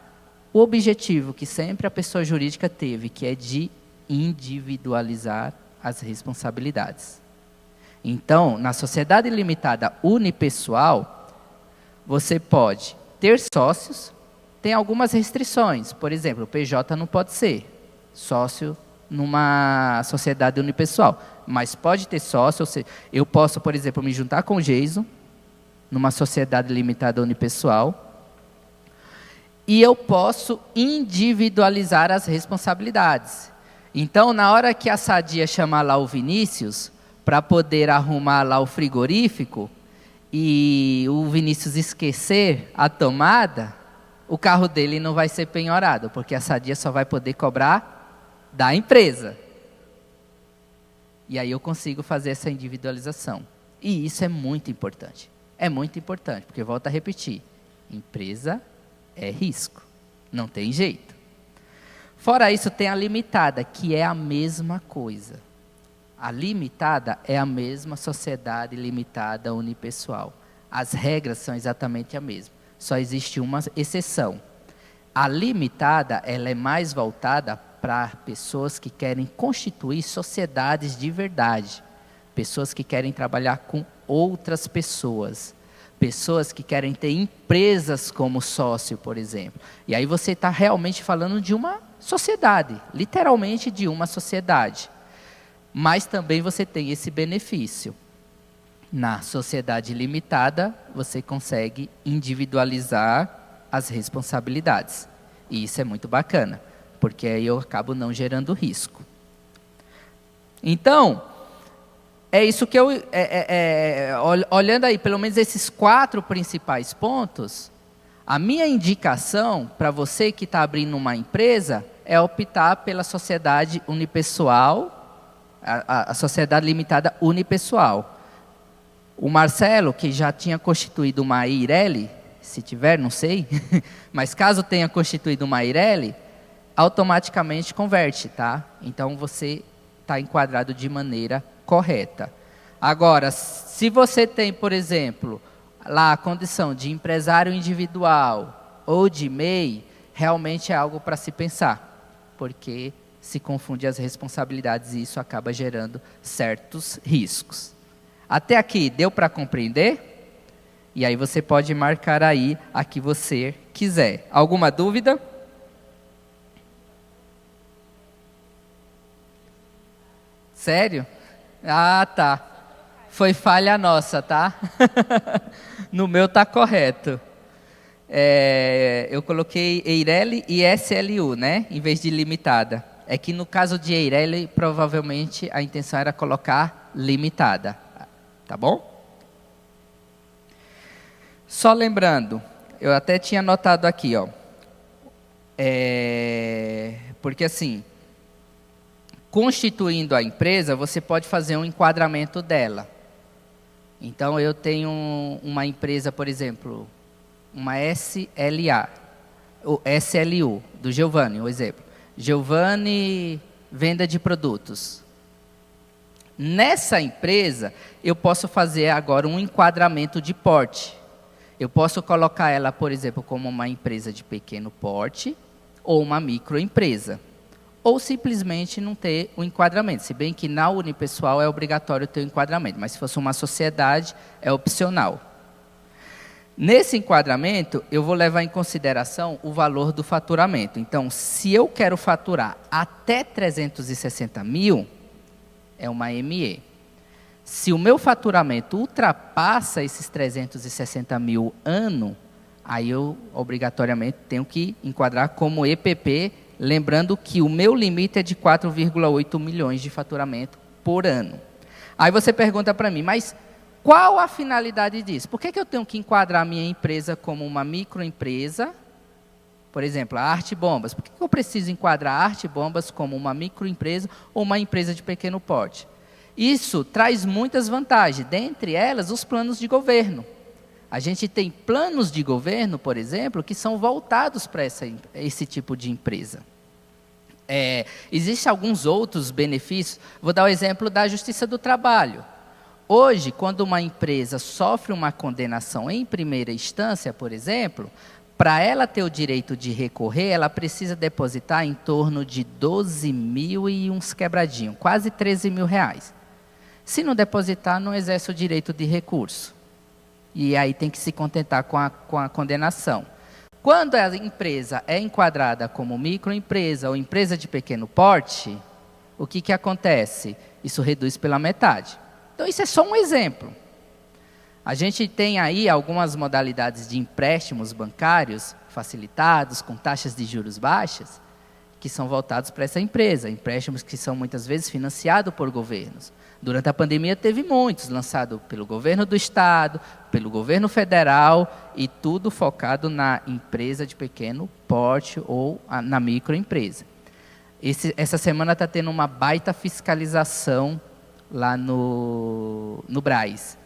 o objetivo que sempre a pessoa jurídica teve, que é de individualizar as responsabilidades. Então, na sociedade limitada unipessoal, você pode ter sócios, tem algumas restrições. Por exemplo, o PJ não pode ser sócio numa sociedade unipessoal, mas pode ter sócio, ou seja, eu posso, por exemplo, me juntar com o Geiso, numa sociedade limitada unipessoal, e eu posso individualizar as responsabilidades. Então, na hora que a Sadia chamar lá o Vinícius, para poder arrumar lá o frigorífico, e o Vinícius esquecer a tomada, o carro dele não vai ser penhorado, porque a Sadia só vai poder cobrar da empresa. E aí eu consigo fazer essa individualização. E isso é muito importante. É muito importante, porque volto a repetir, empresa é risco, não tem jeito. Fora isso, tem a limitada, que é a mesma coisa. A limitada é a mesma sociedade limitada unipessoal. As regras são exatamente a mesma, só existe uma exceção. A limitada, ela é mais voltada para pessoas que querem constituir sociedades de verdade, pessoas que querem trabalhar com outras pessoas, pessoas que querem ter empresas como sócio, por exemplo. E aí você está realmente falando de uma sociedade, literalmente de uma sociedade. Mas também você tem esse benefício. Na sociedade limitada, você consegue individualizar as responsabilidades. E isso é muito bacana, porque aí eu acabo não gerando risco. Então, é isso que eu... olhando aí, pelo menos esses 4 principais pontos, a minha indicação para você que está abrindo uma empresa é optar pela sociedade unipessoal, a sociedade limitada unipessoal. O Marcelo, que já tinha constituído uma Eireli, se tiver, não sei, mas caso tenha constituído uma Eireli, automaticamente converte, tá? Então você está enquadrado de maneira correta. Agora, se você tem, por exemplo, lá a condição de empresário individual ou de MEI, realmente é algo para se pensar, porque se confunde as responsabilidades e isso acaba gerando certos riscos. Até aqui, deu para compreender? E aí você pode marcar aí a que você quiser. Alguma dúvida? Sério? Ah, tá. Foi falha nossa, tá? No meu tá correto. Eu coloquei Eireli e SLU, né? Em vez de limitada. É que no caso de Eireli, provavelmente a intenção era colocar limitada. Tá bom? Só lembrando, eu até tinha anotado aqui, ó. Porque assim, constituindo a empresa, você pode fazer um enquadramento dela. Então, eu tenho uma empresa, por exemplo, uma SLA, ou SLU, do Giovanni, um exemplo. Giovanni, venda de produtos. Nessa empresa, eu posso fazer agora um enquadramento de porte. Eu posso colocar ela, por exemplo, como uma empresa de pequeno porte ou uma microempresa. Ou simplesmente não ter o enquadramento. Se bem que na unipessoal é obrigatório ter o enquadramento, mas se fosse uma sociedade, é opcional. Nesse enquadramento, eu vou levar em consideração o valor do faturamento. Então, se eu quero faturar até 360 mil, é uma ME. Se o meu faturamento ultrapassa esses 360 mil ano, aí eu obrigatoriamente tenho que enquadrar como EPP, lembrando que o meu limite é de 4,8 milhões de faturamento por ano. Aí você pergunta para mim, mas qual a finalidade disso? Por que eu tenho que enquadrar a minha empresa como uma microempresa? Por exemplo, a Arte Bombas. Por que eu preciso enquadrar a Arte Bombas como uma microempresa ou uma empresa de pequeno porte? Isso traz muitas vantagens, dentre elas os planos de governo. A gente tem planos de governo, por exemplo, que são voltados para esse tipo de empresa. Existem alguns outros benefícios. Vou dar o exemplo da Justiça do Trabalho. Hoje, quando uma empresa sofre uma condenação em primeira instância, por exemplo, para ela ter o direito de recorrer, ela precisa depositar em torno de 12 mil e uns quebradinhos, quase 13 mil reais. Se não depositar, não exerce o direito de recurso. E aí tem que se contentar com a condenação. Quando a empresa é enquadrada como microempresa ou empresa de pequeno porte, o que acontece? Isso reduz pela metade. Então, isso é só um exemplo. A gente tem aí algumas modalidades de empréstimos bancários facilitados, com taxas de juros baixas, que são voltados para essa empresa. Empréstimos que são muitas vezes financiados por governos. Durante a pandemia teve muitos, lançados pelo governo do estado, pelo governo federal, e tudo focado na empresa de pequeno porte ou na microempresa. Essa semana está tendo uma baita fiscalização lá no Brás.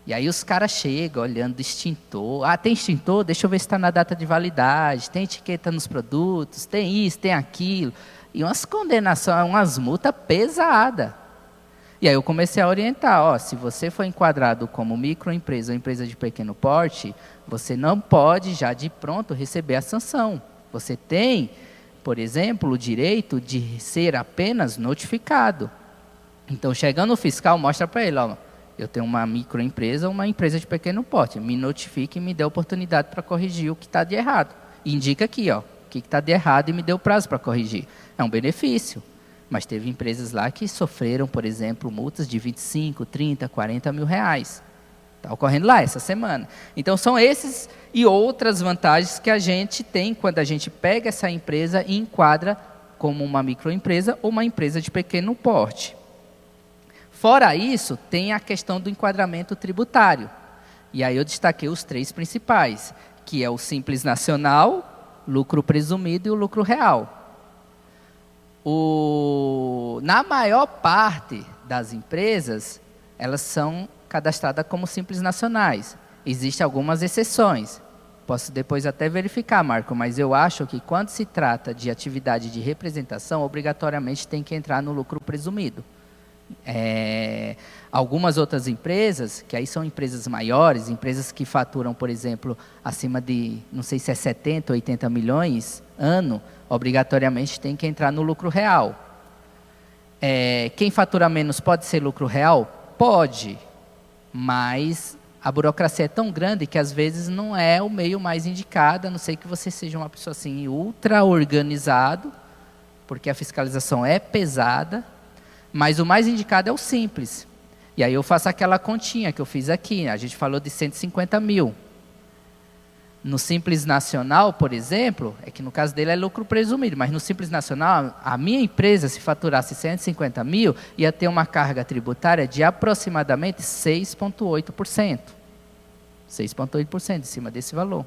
E aí os caras chegam olhando extintor. Ah, tem extintor? Deixa eu ver se está na data de validade. Tem etiqueta nos produtos, tem isso, tem aquilo. E umas condenações, umas multas pesadas. E aí eu comecei a orientar, se você for enquadrado como microempresa ou empresa de pequeno porte, você não pode já de pronto receber a sanção. Você tem, por exemplo, o direito de ser apenas notificado. Então, chegando o fiscal, mostra para ele, eu tenho uma microempresa ou uma empresa de pequeno porte, me notifique e me dê a oportunidade para corrigir o que está de errado. Indica aqui, o que está de errado e me dê o prazo para corrigir. É um benefício. Mas teve empresas lá que sofreram, por exemplo, multas de 25, 30, 40 mil reais. Está ocorrendo lá essa semana. Então, são esses e outras vantagens que a gente tem quando a gente pega essa empresa e enquadra como uma microempresa ou uma empresa de pequeno porte. Fora isso, tem a questão do enquadramento tributário. E aí eu destaquei os 3 principais, que é o Simples Nacional, lucro presumido e o lucro real. Na maior parte das empresas, elas são cadastradas como simples nacionais. Existem algumas exceções. Posso depois até verificar, Marco, mas eu acho que quando se trata de atividade de representação, obrigatoriamente tem que entrar no lucro presumido. Algumas outras empresas, que aí são empresas maiores, empresas que faturam, por exemplo, acima de, não sei se é 70, 80 milhões ano, obrigatoriamente tem que entrar no lucro real. Quem fatura menos pode ser lucro real? Pode, mas a burocracia é tão grande que às vezes não é o meio mais indicado, a não ser que você seja uma pessoa assim ultra organizado, porque a fiscalização é pesada, mas o mais indicado é o simples. E aí eu faço aquela continha que eu fiz aqui. A gente falou de 150 mil. No Simples Nacional, por exemplo, é que no caso dele é lucro presumido, mas no Simples Nacional, a minha empresa, se faturasse 150 mil, ia ter uma carga tributária de aproximadamente 6,8%. 6,8% em cima desse valor.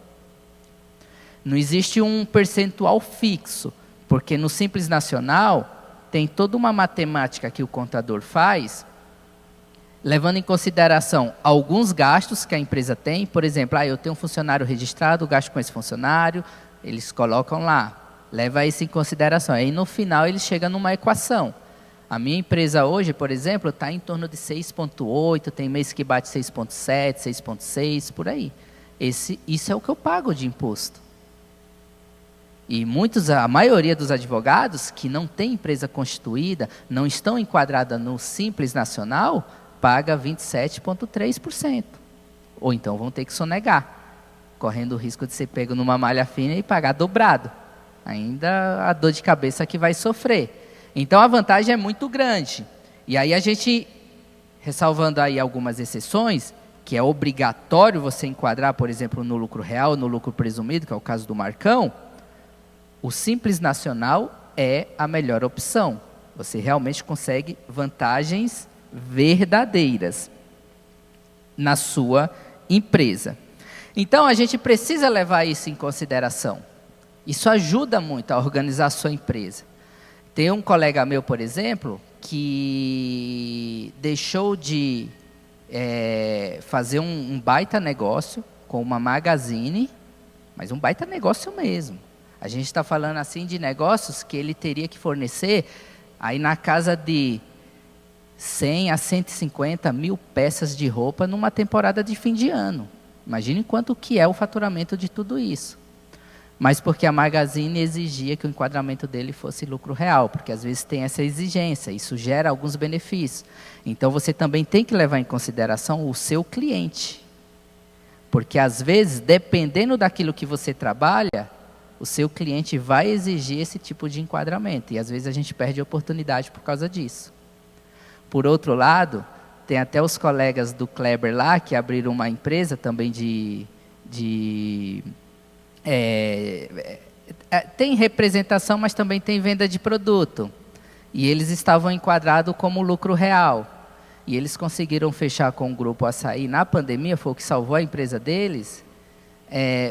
Não existe um percentual fixo, porque no Simples Nacional tem toda uma matemática que o contador faz, levando em consideração alguns gastos que a empresa tem. Por exemplo, eu tenho um funcionário registrado, gasto com esse funcionário, eles colocam lá, leva isso em consideração. Aí no final ele chega numa equação. A minha empresa hoje, por exemplo, está em torno de 6,8, tem mês que bate 6,7, 6,6, por aí. Isso é o que eu pago de imposto. E a maioria dos advogados que não tem empresa constituída, não estão enquadradas no Simples Nacional, paga 27,3%. Ou então vão ter que sonegar, correndo o risco de ser pego numa malha fina e pagar dobrado. Ainda a dor de cabeça que vai sofrer. Então a vantagem é muito grande. E aí a gente, ressalvando aí algumas exceções, que é obrigatório você enquadrar, por exemplo, no lucro real, no lucro presumido, que é o caso do Marcão, o Simples Nacional é a melhor opção. Você realmente consegue vantagens verdadeiras na sua empresa. Então, a gente precisa levar isso em consideração. Isso ajuda muito a organizar a sua empresa. Tem um colega meu, por exemplo, que deixou de fazer um baita negócio com uma Magazine, mas um baita negócio mesmo. A gente está falando assim de negócios que ele teria que fornecer aí na casa de 100 a 150 mil peças de roupa numa temporada de fim de ano. Imagine quanto que é o faturamento de tudo isso. Mas porque a Magazine exigia que o enquadramento dele fosse lucro real, porque às vezes tem essa exigência, isso gera alguns benefícios. Então você também tem que levar em consideração o seu cliente. Porque às vezes, dependendo daquilo que você trabalha, o seu cliente vai exigir esse tipo de enquadramento. E às vezes a gente perde a oportunidade por causa disso. Por outro lado, tem até os colegas do Kleber lá, que abriram uma empresa também tem representação, mas também tem venda de produto. E eles estavam enquadrados como lucro real. E eles conseguiram fechar com o Grupo Açaí, na pandemia, foi o que salvou a empresa deles,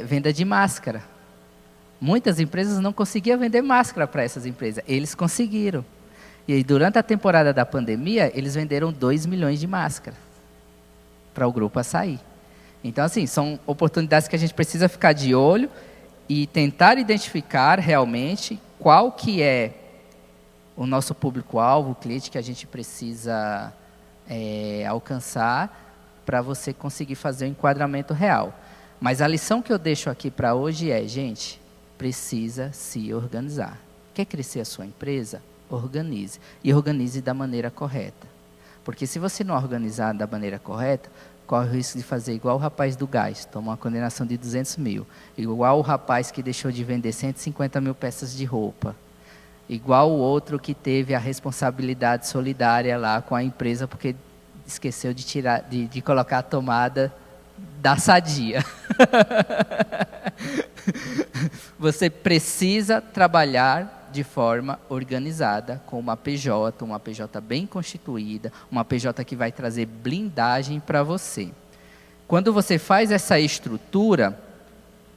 venda de máscara. Muitas empresas não conseguiam vender máscara para essas empresas. Eles conseguiram. E aí, durante a temporada da pandemia, eles venderam 2 milhões de máscaras para o Grupo Açaí. Então, assim, são oportunidades que a gente precisa ficar de olho e tentar identificar realmente qual que é o nosso público-alvo, o cliente que a gente precisa alcançar para você conseguir fazer o enquadramento real. Mas a lição que eu deixo aqui para hoje é, gente, precisa se organizar. Quer crescer a sua empresa? Organize. E organize da maneira correta. Porque se você não organizar da maneira correta, corre o risco de fazer igual o rapaz do gás, tomar uma condenação de 200 mil. Igual o rapaz que deixou de vender 150 mil peças de roupa. Igual o outro que teve a responsabilidade solidária lá com a empresa, porque esqueceu de colocar a tomada da Sadia. Você precisa trabalhar de forma organizada, com uma PJ bem constituída, uma PJ que vai trazer blindagem para você. Quando você faz essa estrutura,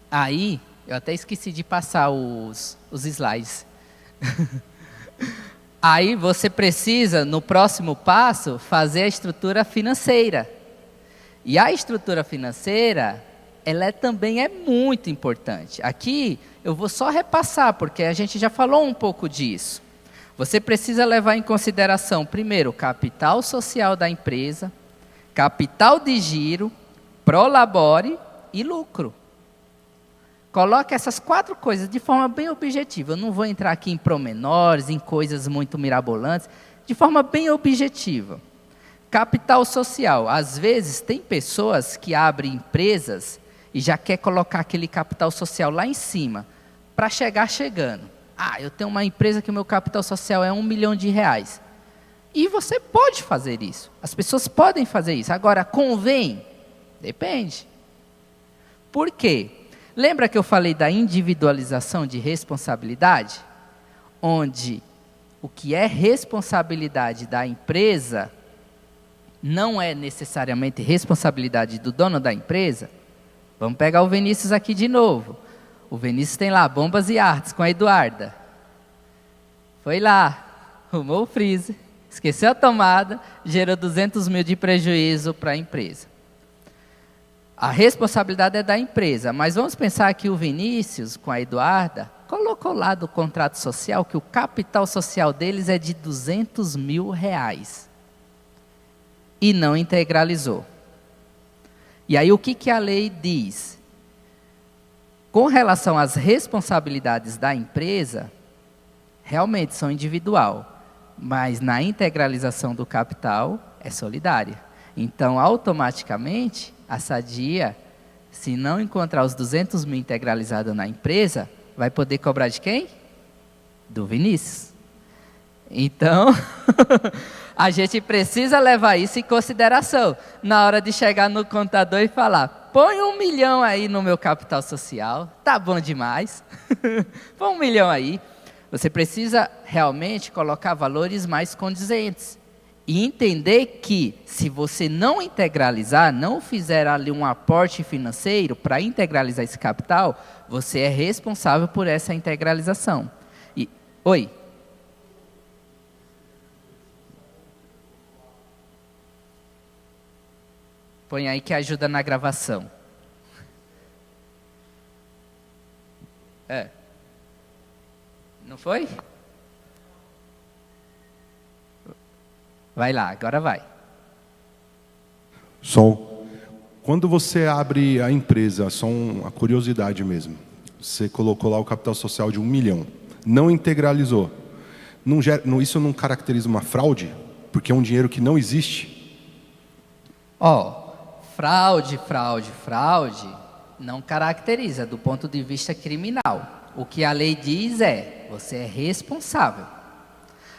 aí, eu até esqueci de passar os slides. Aí você precisa, no próximo passo, fazer a estrutura financeira. E a estrutura financeira, ela também é muito importante. Aqui eu vou só repassar, porque a gente já falou um pouco disso. Você precisa levar em consideração, primeiro, o capital social da empresa, capital de giro, prolabore e lucro. Coloque essas 4 coisas de forma bem objetiva. Eu não vou entrar aqui em promenores, em coisas muito mirabolantes, de forma bem objetiva. Capital social. Às vezes, tem pessoas que abrem empresas e já quer colocar aquele capital social lá em cima, para chegar chegando. Eu tenho uma empresa que o meu capital social é R$1 milhão. E você pode fazer isso. As pessoas podem fazer isso. Agora, convém? Depende. Por quê? Lembra que eu falei da individualização de responsabilidade? Onde o que é responsabilidade da empresa não é necessariamente responsabilidade do dono da empresa? Vamos pegar o Vinícius aqui de novo. O Vinícius tem lá bombas e artes com a Eduarda. Foi lá, arrumou o freezer, esqueceu a tomada, gerou 200 mil de prejuízo para a empresa. A responsabilidade é da empresa, mas vamos pensar que o Vinícius, com a Eduarda, colocou lá do contrato social que o capital social deles é de 200 mil reais. E não integralizou. E aí o que a lei diz? Com relação às responsabilidades da empresa, realmente são individual, mas na integralização do capital é solidária. Então, automaticamente, a Sadia, se não encontrar os 200 mil integralizados na empresa, vai poder cobrar de quem? Do Vinícius. Então, a gente precisa levar isso em consideração na hora de chegar no contador e falar: põe 1 milhão aí no meu capital social, tá bom demais. Põe 1 milhão aí. Você precisa realmente colocar valores mais condizentes. E entender que, se você não integralizar, não fizer ali um aporte financeiro para integralizar esse capital, você é responsável por essa integralização. Oi? Põe aí que ajuda na gravação. Não foi? Vai lá, agora vai. Quando você abre a empresa, só uma curiosidade mesmo, você colocou lá o capital social de 1 milhão, não integralizou, isso não caracteriza uma fraude? Porque é um dinheiro que não existe? Fraude não caracteriza do ponto de vista criminal. O que a lei diz é: você é responsável.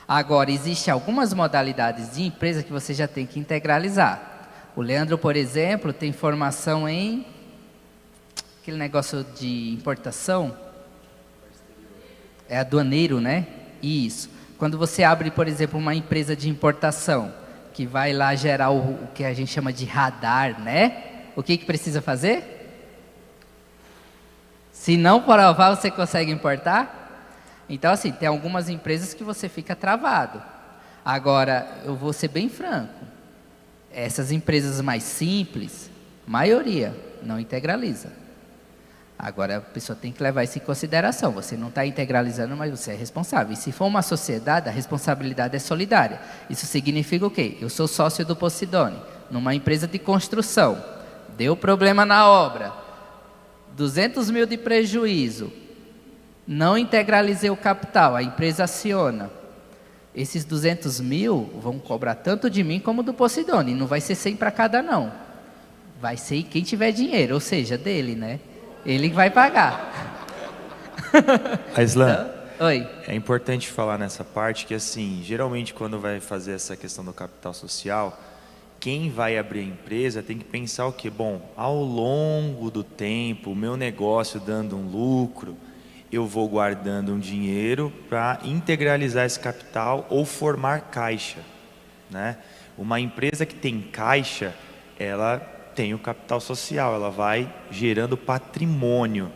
Agora, existem algumas modalidades de empresa que você já tem que integralizar. O Leandro, por exemplo, tem formação em aquele negócio de importação. É aduaneiro, né? Isso. Quando você abre, por exemplo, uma empresa de importação, que vai lá gerar o que a gente chama de radar, né? O que precisa fazer? Se não provar, você consegue importar? Então, assim, tem algumas empresas que você fica travado. Agora, eu vou ser bem franco. Essas empresas mais simples, maioria, não integraliza. Agora, a pessoa tem que levar isso em consideração. Você não está integralizando, mas você é responsável. E se for uma sociedade, a responsabilidade é solidária. Isso significa o quê? Eu sou sócio do Posidone, numa empresa de construção. Deu problema na obra. 200 mil de prejuízo. Não integralizei o capital, a empresa aciona. Esses 200 mil vão cobrar tanto de mim como do Posidone. Não vai ser 100 para cada, não. Vai ser quem tiver dinheiro, ou seja, dele, né? Ele vai pagar. Aislan, Então, oi. é importante falar nessa parte que, assim, geralmente quando vai fazer essa questão do capital social, quem vai abrir a empresa tem que pensar o quê? Bom, ao longo do tempo, o meu negócio dando um lucro, eu vou guardando um dinheiro para integralizar esse capital ou formar caixa, né? Uma empresa que tem caixa, ela tem o capital social, ela vai gerando patrimônio.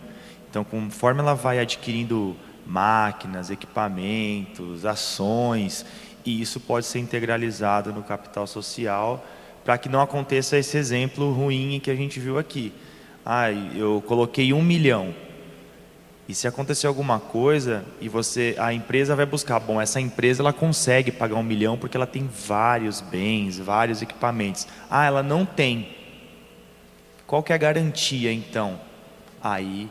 Então, conforme ela vai adquirindo máquinas, equipamentos, ações, e isso pode ser integralizado no capital social, para que não aconteça esse exemplo ruim que a gente viu aqui. Eu coloquei 1 milhão. E se acontecer alguma coisa e a empresa vai buscar, bom, essa empresa ela consegue pagar 1 milhão porque ela tem vários bens, vários equipamentos. Ela não tem. Qual que é a garantia então? Aí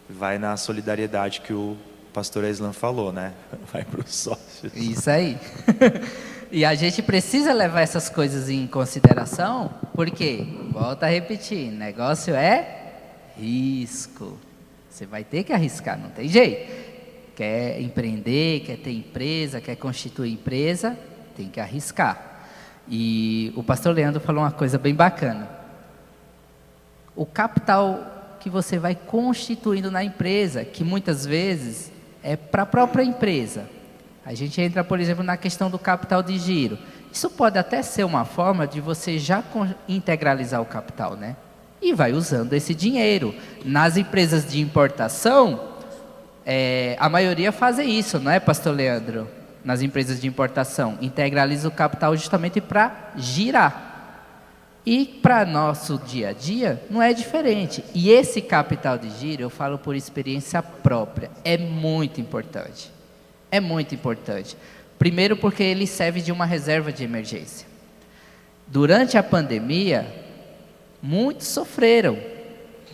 vai na solidariedade que o pastor Aislan falou, né? Vai para os sócios. Isso aí. E a gente precisa levar essas coisas em consideração, porque, volta a repetir, negócio é risco. Você vai ter que arriscar, não tem jeito. Quer empreender, quer ter empresa, quer constituir empresa, tem que arriscar. E o pastor Leandro falou uma coisa bem bacana. O capital que você vai constituindo na empresa, que muitas vezes é para a própria empresa. A gente entra, por exemplo, na questão do capital de giro. Isso pode até ser uma forma de você já integralizar o capital, né? E vai usando esse dinheiro. Nas empresas de importação, a maioria faz isso, não é, pastor Leandro? Nas empresas de importação, integraliza o capital justamente para girar. E para nosso dia a dia, não é diferente. E esse capital de giro, eu falo por experiência própria, é muito importante. É muito importante. Primeiro porque ele serve de uma reserva de emergência. Durante a pandemia, muitos sofreram.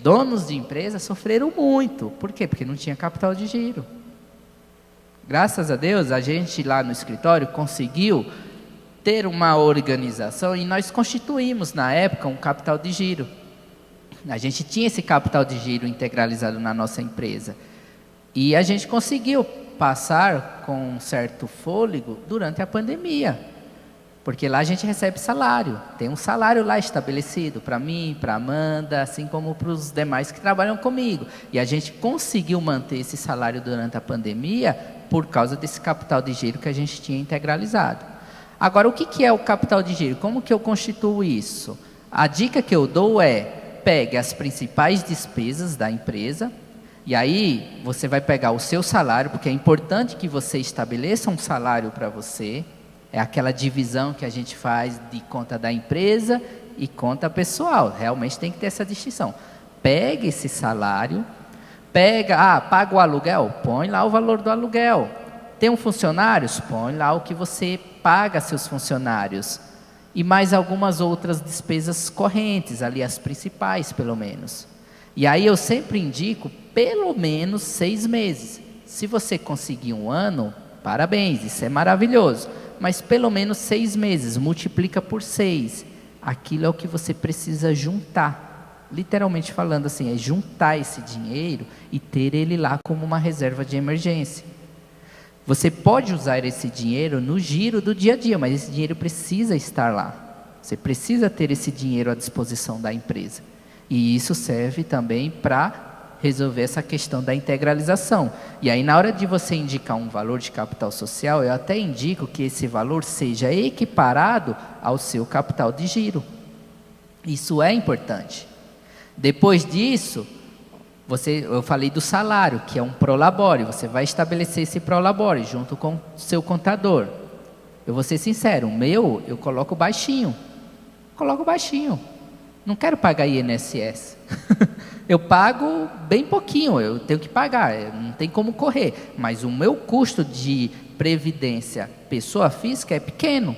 Donos de empresas sofreram muito. Por quê? Porque não tinha capital de giro. Graças a Deus, a gente lá no escritório conseguiu ter uma organização e nós constituímos na época um capital de giro. A gente tinha esse capital de giro integralizado na nossa empresa. E a gente conseguiu passar com um certo fôlego durante a pandemia. Porque lá a gente recebe salário. Tem um salário lá estabelecido para mim, para a Amanda, assim como para os demais que trabalham comigo. E a gente conseguiu manter esse salário durante a pandemia por causa desse capital de giro que a gente tinha integralizado. Agora, o que é o capital de giro? Como que eu constituo isso? A dica que eu dou é, pegue as principais despesas da empresa, e aí você vai pegar o seu salário, porque é importante que você estabeleça um salário para você, é aquela divisão que a gente faz de conta da empresa e conta pessoal, realmente tem que ter essa distinção. Pegue esse salário, paga o aluguel, põe lá o valor do aluguel. Tem funcionários? Põe lá o que você paga a seus funcionários. E mais algumas outras despesas correntes, ali as principais pelo menos. E aí eu sempre indico pelo menos 6 meses. Se você conseguir 1 ano, parabéns, isso é maravilhoso. Mas pelo menos 6 meses, multiplica por 6. Aquilo é o que você precisa juntar. Literalmente falando assim, é juntar esse dinheiro e ter ele lá como uma reserva de emergência. Você pode usar esse dinheiro no giro do dia a dia, mas esse dinheiro precisa estar lá. Você precisa ter esse dinheiro à disposição da empresa. E isso serve também para resolver essa questão da integralização. E aí, na hora de você indicar um valor de capital social, eu até indico que esse valor seja equiparado ao seu capital de giro. Isso é importante. Depois disso, eu falei do salário, que é um prolabore. Você vai estabelecer esse prolabore junto com o seu contador. Eu vou ser sincero, o meu eu coloco baixinho. Não quero pagar INSS. Eu pago bem pouquinho, eu tenho que pagar, não tem como correr. Mas o meu custo de previdência pessoa física é pequeno.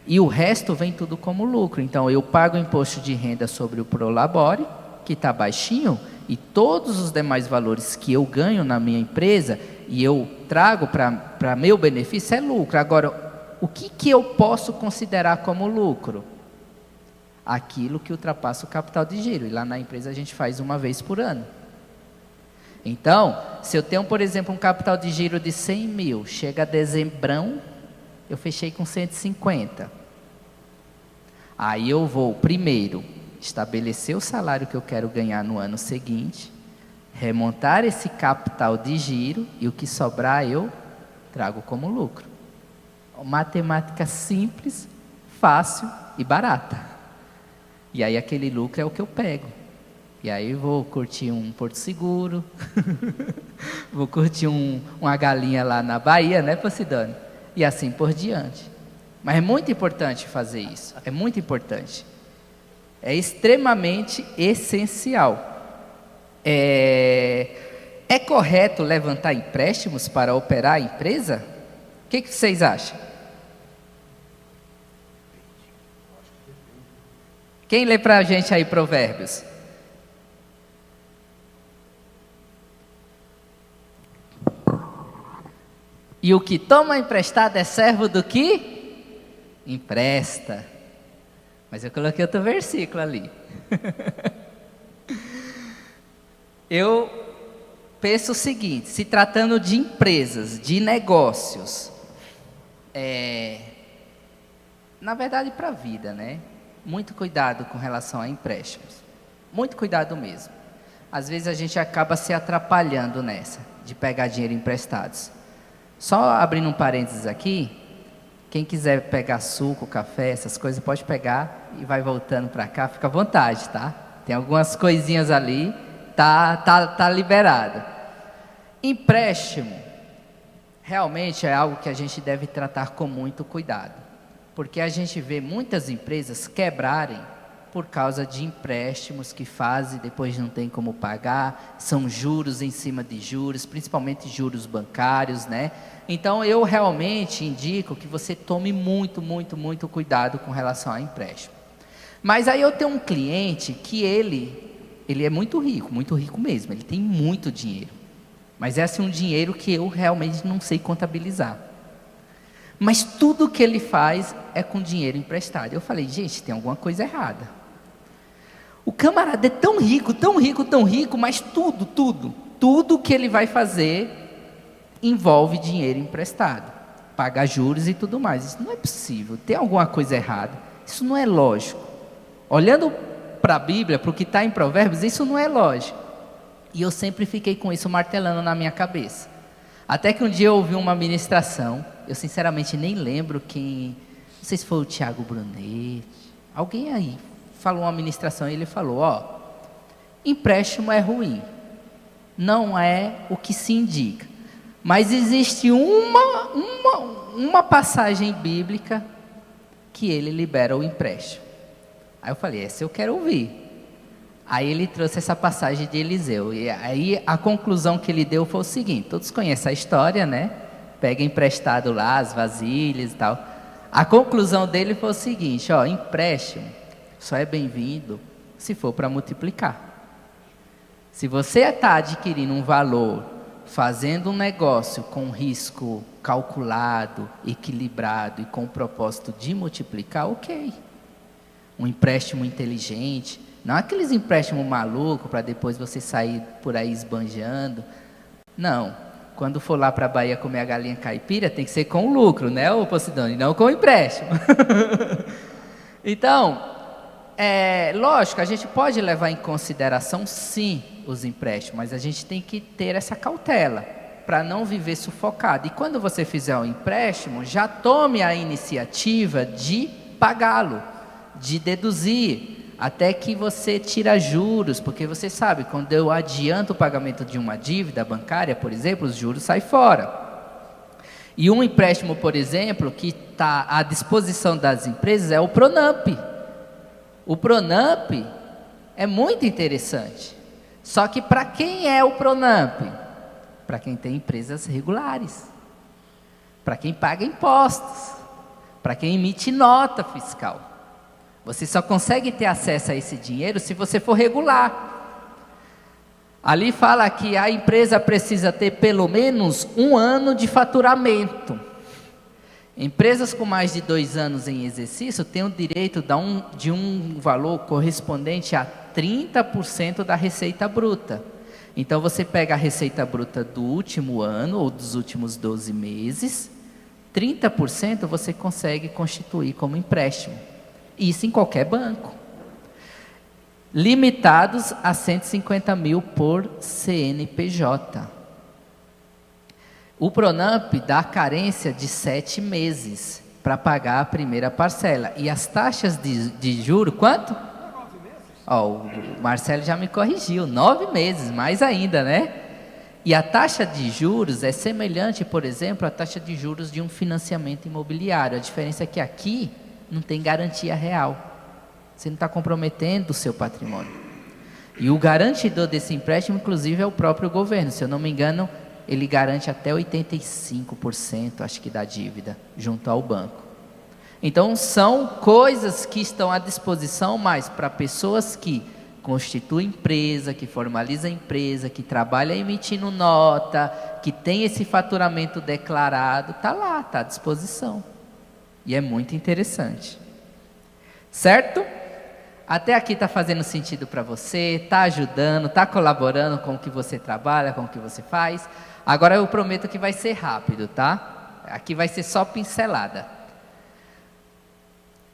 E o resto vem tudo como lucro. Então eu pago imposto de renda sobre o prolabore, que está baixinho, e todos os demais valores que eu ganho na minha empresa e eu trago para meu benefício é lucro. Agora, o que eu posso considerar como lucro? Aquilo que ultrapassa o capital de giro. E lá na empresa a gente faz 1 vez por ano. Então, se eu tenho, por exemplo, um capital de giro de 100 mil, chega a dezembrão, eu fechei com 150. Aí eu vou, primeiro, estabelecer o salário que eu quero ganhar no ano seguinte, remontar esse capital de giro e o que sobrar eu trago como lucro. Matemática simples, fácil e barata. E aí aquele lucro é o que eu pego. E aí vou curtir um Porto Seguro, vou curtir uma galinha lá na Bahia, né, Posidônio? E assim por diante. Mas é muito importante fazer isso, é muito importante. É extremamente essencial. É correto levantar empréstimos para operar a empresa? O que vocês acham? Quem lê para a gente aí Provérbios? E o que toma emprestado é servo do que empresta. Mas eu coloquei outro versículo ali. Eu penso o seguinte, se tratando de empresas, de negócios, na verdade, para a vida, né? Muito cuidado com relação a empréstimos. Muito cuidado mesmo. Às vezes a gente acaba se atrapalhando nessa, de pegar dinheiro emprestados. Só abrindo um parênteses aqui, quem quiser pegar suco, café, essas coisas, pode pegar e vai voltando para cá, fica à vontade, tá? Tem algumas coisinhas ali, tá liberado. Empréstimo, realmente é algo que a gente deve tratar com muito cuidado, porque a gente vê muitas empresas quebrarem por causa de empréstimos que fazem, depois não tem como pagar, são juros em cima de juros, principalmente juros bancários, né? Então eu realmente indico que você tome muito cuidado com relação a empréstimo. Mas aí eu tenho um cliente que ele é muito rico mesmo, ele tem muito dinheiro. Mas é assim um dinheiro que eu realmente não sei contabilizar. Mas tudo que ele faz é com dinheiro emprestado. Eu falei, gente, tem alguma coisa errada. O camarada é tão rico, mas tudo que ele vai fazer envolve dinheiro emprestado. Paga juros e tudo mais. Isso não é possível, tem alguma coisa errada. Isso não é lógico. Olhando para a Bíblia, para o que está em Provérbios, isso não é lógico. E eu sempre fiquei com isso martelando na minha cabeça. Até que um dia eu ouvi uma ministração, eu sinceramente nem lembro quem, não sei se foi o Tiago Brunetti, alguém aí falou uma ministração e ele falou, empréstimo é ruim, não é o que se indica, mas existe uma passagem bíblica que ele libera o empréstimo. Aí eu falei, essa eu quero ouvir. Aí ele trouxe essa passagem de Eliseu, e aí a conclusão que ele deu foi o seguinte, todos conhecem a história, né? Pega emprestado lá as vasilhas e tal. A conclusão dele foi o seguinte, empréstimo só é bem-vindo se for para multiplicar. Se você está adquirindo um valor, fazendo um negócio com risco calculado, equilibrado e com o propósito de multiplicar, ok. Um empréstimo inteligente, não aqueles empréstimos malucos para depois você sair por aí esbanjando. Não, quando for lá para a Bahia comer a galinha caipira, tem que ser com lucro, né, ô Posidônio, não com empréstimo. Então, lógico, a gente pode levar em consideração sim os empréstimos, mas a gente tem que ter essa cautela para não viver sufocado. E quando você fizer um empréstimo, já tome a iniciativa de pagá-lo, de deduzir, até que você tira juros, porque você sabe, quando eu adianto o pagamento de uma dívida bancária, por exemplo, os juros saem fora. E um empréstimo, por exemplo, que está à disposição das empresas é o Pronamp. O Pronamp é muito interessante. Só que para quem é o Pronamp? Para quem tem empresas regulares. Para quem paga impostos. Para quem emite nota fiscal. Você só consegue ter acesso a esse dinheiro se você for regular. Ali fala que a empresa precisa ter pelo menos 1 ano de faturamento. Empresas com mais de 2 anos em exercício têm o direito de um valor correspondente a 30% da receita bruta. Então você pega a receita bruta do último ano ou dos últimos 12 meses, 30% você consegue constituir como empréstimo. Isso em qualquer banco. Limitados a 150 mil por CNPJ. O Pronamp dá carência de 7 meses para pagar a primeira parcela. E as taxas de juros, quanto? 9 meses? O Marcelo já me corrigiu, 9 meses, mais ainda, né? E a taxa de juros é semelhante, por exemplo, à taxa de juros de um financiamento imobiliário. A diferença é que aqui não tem garantia real. Você não está comprometendo o seu patrimônio. E o garantidor desse empréstimo, inclusive, é o próprio governo. Se eu não me engano, ele garante até 85%, acho que, da dívida, junto ao banco. Então, são coisas que estão à disposição, mas para pessoas que constituem empresa, que formalizam empresa, que trabalham emitindo nota, que tem esse faturamento declarado, está lá, está à disposição. E é muito interessante. Certo? Até aqui está fazendo sentido para você, está ajudando, está colaborando com o que você trabalha, com o que você faz. Agora eu prometo que vai ser rápido, tá? Aqui vai ser só pincelada.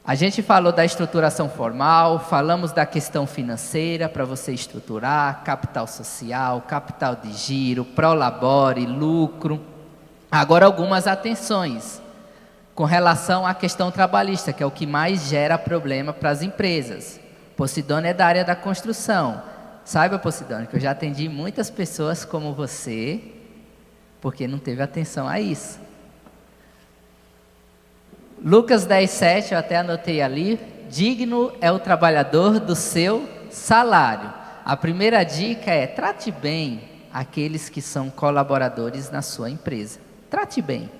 A gente falou da estruturação formal, falamos da questão financeira para você estruturar, capital social, capital de giro, prolabore, lucro. Agora algumas atenções com relação à questão trabalhista, que é o que mais gera problema para as empresas. Posidônio é da área da construção. Saiba, Posidônio, que eu já atendi muitas pessoas como você, porque não teve atenção a isso. Lucas 10:7, eu até anotei ali, digno é o trabalhador do seu salário. A primeira dica é, trate bem aqueles que são colaboradores na sua empresa. Trate bem.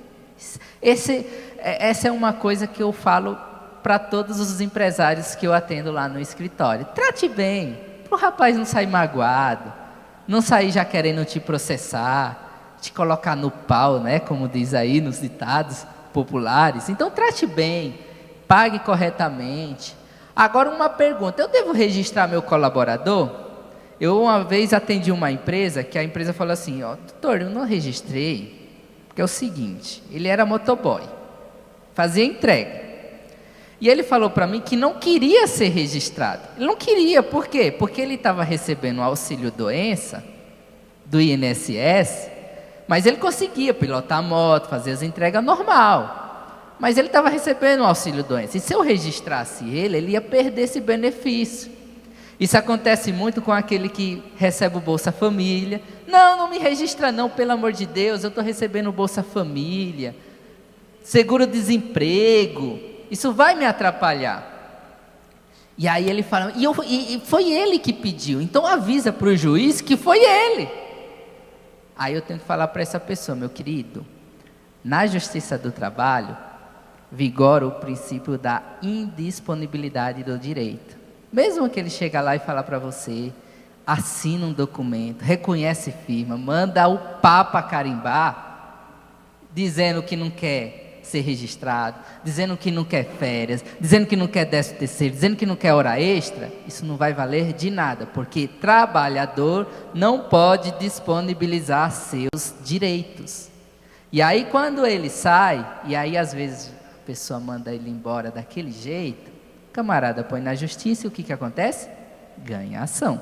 Essa é uma coisa que eu falo para todos os empresários que eu atendo lá no escritório. Trate bem, para o rapaz não sair magoado, não sair já querendo te processar, te colocar no pau, né, como diz aí nos ditados populares. Então trate bem, pague corretamente. Agora uma pergunta, eu devo registrar meu colaborador? Eu uma vez atendi uma empresa, que a empresa falou assim, ó, doutor, eu não registrei, porque é o seguinte, ele era motoboy, fazia entrega. E ele falou para mim que não queria ser registrado. Ele não queria, por quê? Porque ele estava recebendo o auxílio-doença do INSS, mas ele conseguia pilotar a moto, fazer as entregas normal. Mas ele estava recebendo o auxílio-doença. E se eu registrasse ele, ele ia perder esse benefício. Isso acontece muito com aquele que recebe o Bolsa Família. Não, não me registra não, pelo amor de Deus, eu estou recebendo o Bolsa Família, seguro-desemprego, isso vai me atrapalhar. E aí ele fala, e foi ele que pediu, então avisa para o juiz que foi ele. Aí eu tenho que falar para essa pessoa, meu querido, na Justiça do Trabalho, vigora o princípio da indisponibilidade do direito. Mesmo que ele chega lá e fala para você, assina um documento, reconhece firma, manda o Papa carimbar, dizendo que não quer ser registrado, dizendo que não quer férias, dizendo que não quer 13º, dizendo que não quer hora extra, isso não vai valer de nada, porque trabalhador não pode disponibilizar seus direitos. E aí quando ele sai, e aí às vezes a pessoa manda ele embora daquele jeito, o camarada põe na justiça e o que acontece? Ganha ação.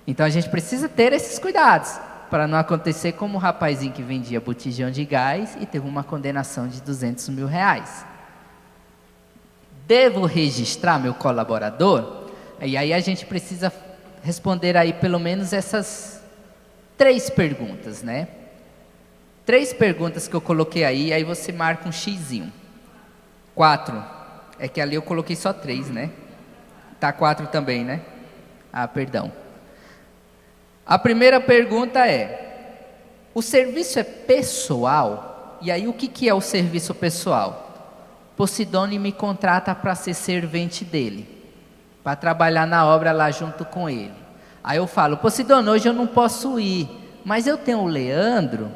Então a gente precisa ter esses cuidados, para não acontecer como o rapazinho que vendia botijão de gás e teve uma condenação de R$200 mil. Devo registrar meu colaborador? E aí a gente precisa responder aí pelo menos essas 3 perguntas, né? 3 perguntas que eu coloquei aí você marca um xizinho. 4, é que ali eu coloquei só 3, né? Tá 4 também, né? Ah, perdão. A primeira pergunta é, o serviço é pessoal? E aí o que é o serviço pessoal? Posidônio me contrata para ser servente dele, para trabalhar na obra lá junto com ele. Aí eu falo, Posidônio, hoje eu não posso ir, mas eu tenho o Leandro,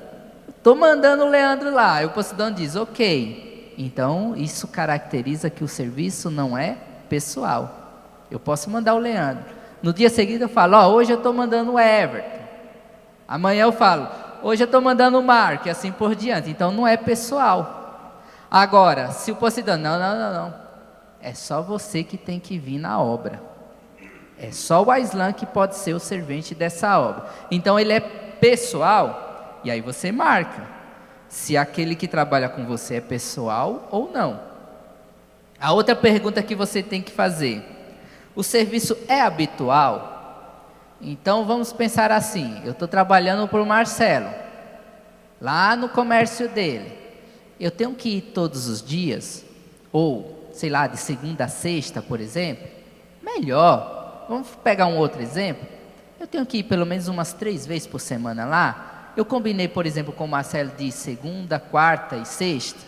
estou mandando o Leandro lá. Aí o Posidônio diz, ok, então isso caracteriza que o serviço não é pessoal. Eu posso mandar o Leandro. No dia seguinte eu falo, hoje eu estou mandando o Everton. Amanhã eu falo, hoje eu estou mandando o Mark, e assim por diante. Então não é pessoal. Agora, se o Posidônio, não. É só você que tem que vir na obra. É só o Aislan que pode ser o servente dessa obra. Então ele é pessoal, e aí você marca se aquele que trabalha com você é pessoal ou não. A outra pergunta que você tem que fazer, o serviço é habitual? Então vamos pensar assim, eu estou trabalhando para o Marcelo, lá no comércio dele, eu tenho que ir todos os dias, ou sei lá, de segunda a sexta, por exemplo? Melhor, vamos pegar um outro exemplo, eu tenho que ir pelo menos umas 3 vezes por semana lá, eu combinei, por exemplo, com o Marcelo de segunda, quarta e sexta,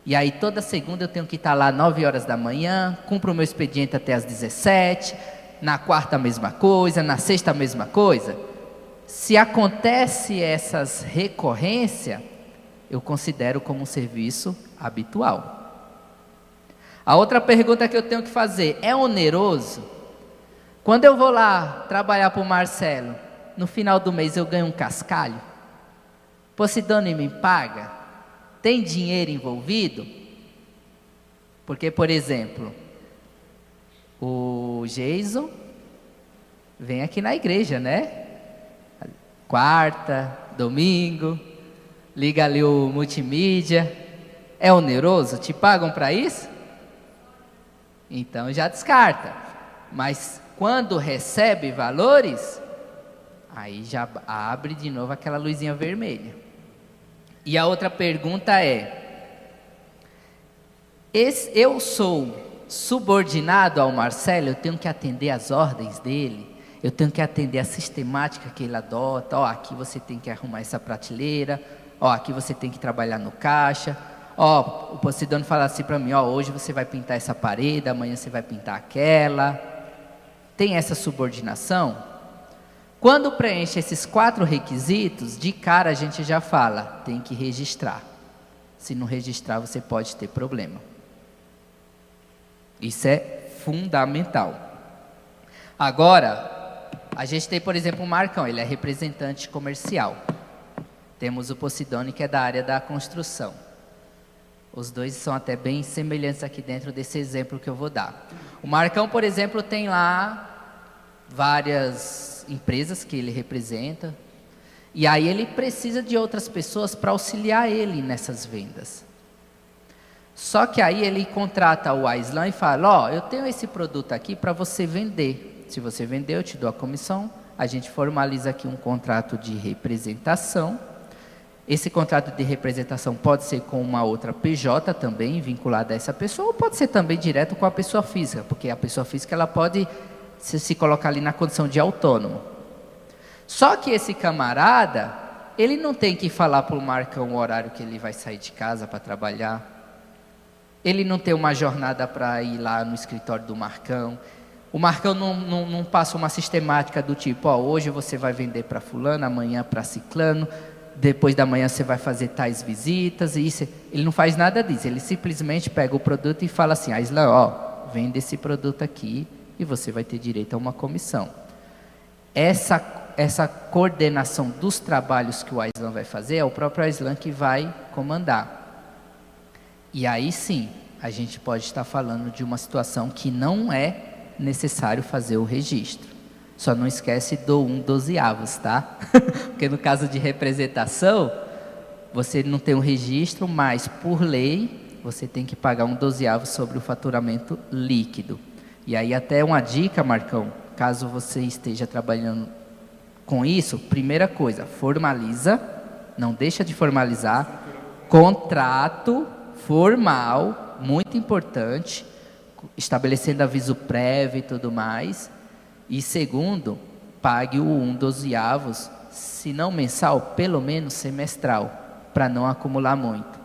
e aí toda segunda eu tenho que estar lá 9 horas da manhã, cumpro o meu expediente até as 17, na quarta a mesma coisa, na sexta a mesma coisa. Se acontece essas recorrências, eu considero como um serviço habitual. A outra pergunta que eu tenho que fazer, é oneroso? Quando eu vou lá trabalhar para o Marcelo, no final do mês eu ganho um cascalho? Posidônio me paga? Tem dinheiro envolvido? Porque, por exemplo, o Jason vem aqui na igreja, né? Quarta, domingo, liga ali o multimídia. É oneroso? Te pagam para isso? Então já descarta. Mas quando recebe valores, aí já abre de novo aquela luzinha vermelha. E a outra pergunta é: eu sou subordinado ao Marcelo? Eu tenho que atender às ordens dele? Eu tenho que atender a sistemática que ele adota? Ó, aqui você tem que arrumar essa prateleira. Ó, aqui você tem que trabalhar no caixa. Ó, o Posidônio fala assim para mim: ó, hoje você vai pintar essa parede, amanhã você vai pintar aquela. Tem essa subordinação? Quando preenche esses 4 requisitos, de cara a gente já fala, tem que registrar. Se não registrar, você pode ter problema. Isso é fundamental. Agora, a gente tem, por exemplo, o Marcão, ele é representante comercial. Temos o Posidônio, que é da área da construção. Os dois são até bem semelhantes aqui dentro desse exemplo que eu vou dar. O Marcão, por exemplo, tem lá várias empresas que ele representa. E aí ele precisa de outras pessoas para auxiliar ele nessas vendas. Só que aí ele contrata o Aislan e fala: ó, eu tenho esse produto aqui para você vender. Se você vender, eu te dou a comissão. A gente formaliza aqui um contrato de representação. Esse contrato de representação pode ser com uma outra PJ também, vinculada a essa pessoa, ou pode ser também direto com a pessoa física, porque a pessoa física ela pode se colocar ali na condição de autônomo. Só que esse camarada, ele não tem que falar para o Marcão o horário que ele vai sair de casa para trabalhar. Ele não tem uma jornada para ir lá no escritório do Marcão. O Marcão não passa uma sistemática do tipo: ó, hoje você vai vender para fulano, amanhã para ciclano, depois da manhã você vai fazer tais visitas. E isso, ele não faz nada disso. Ele simplesmente pega o produto e fala assim: Aislan, ó, vende esse produto aqui e você vai ter direito a uma comissão. Essa coordenação dos trabalhos que o Aislan vai fazer, é o próprio Aislan que vai comandar. E aí sim, a gente pode estar falando de uma situação que não é necessário fazer o registro. Só não esquece do 1/12, tá? Porque no caso de representação, você não tem um registro, mas por lei, você tem que pagar 1/12 sobre o faturamento líquido. E aí até uma dica, Marcão, caso você esteja trabalhando com isso, primeira coisa, formaliza, não deixa de formalizar, contrato formal, muito importante, estabelecendo aviso prévio e tudo mais. E segundo, pague o 1/12, se não mensal, pelo menos semestral, para não acumular muito.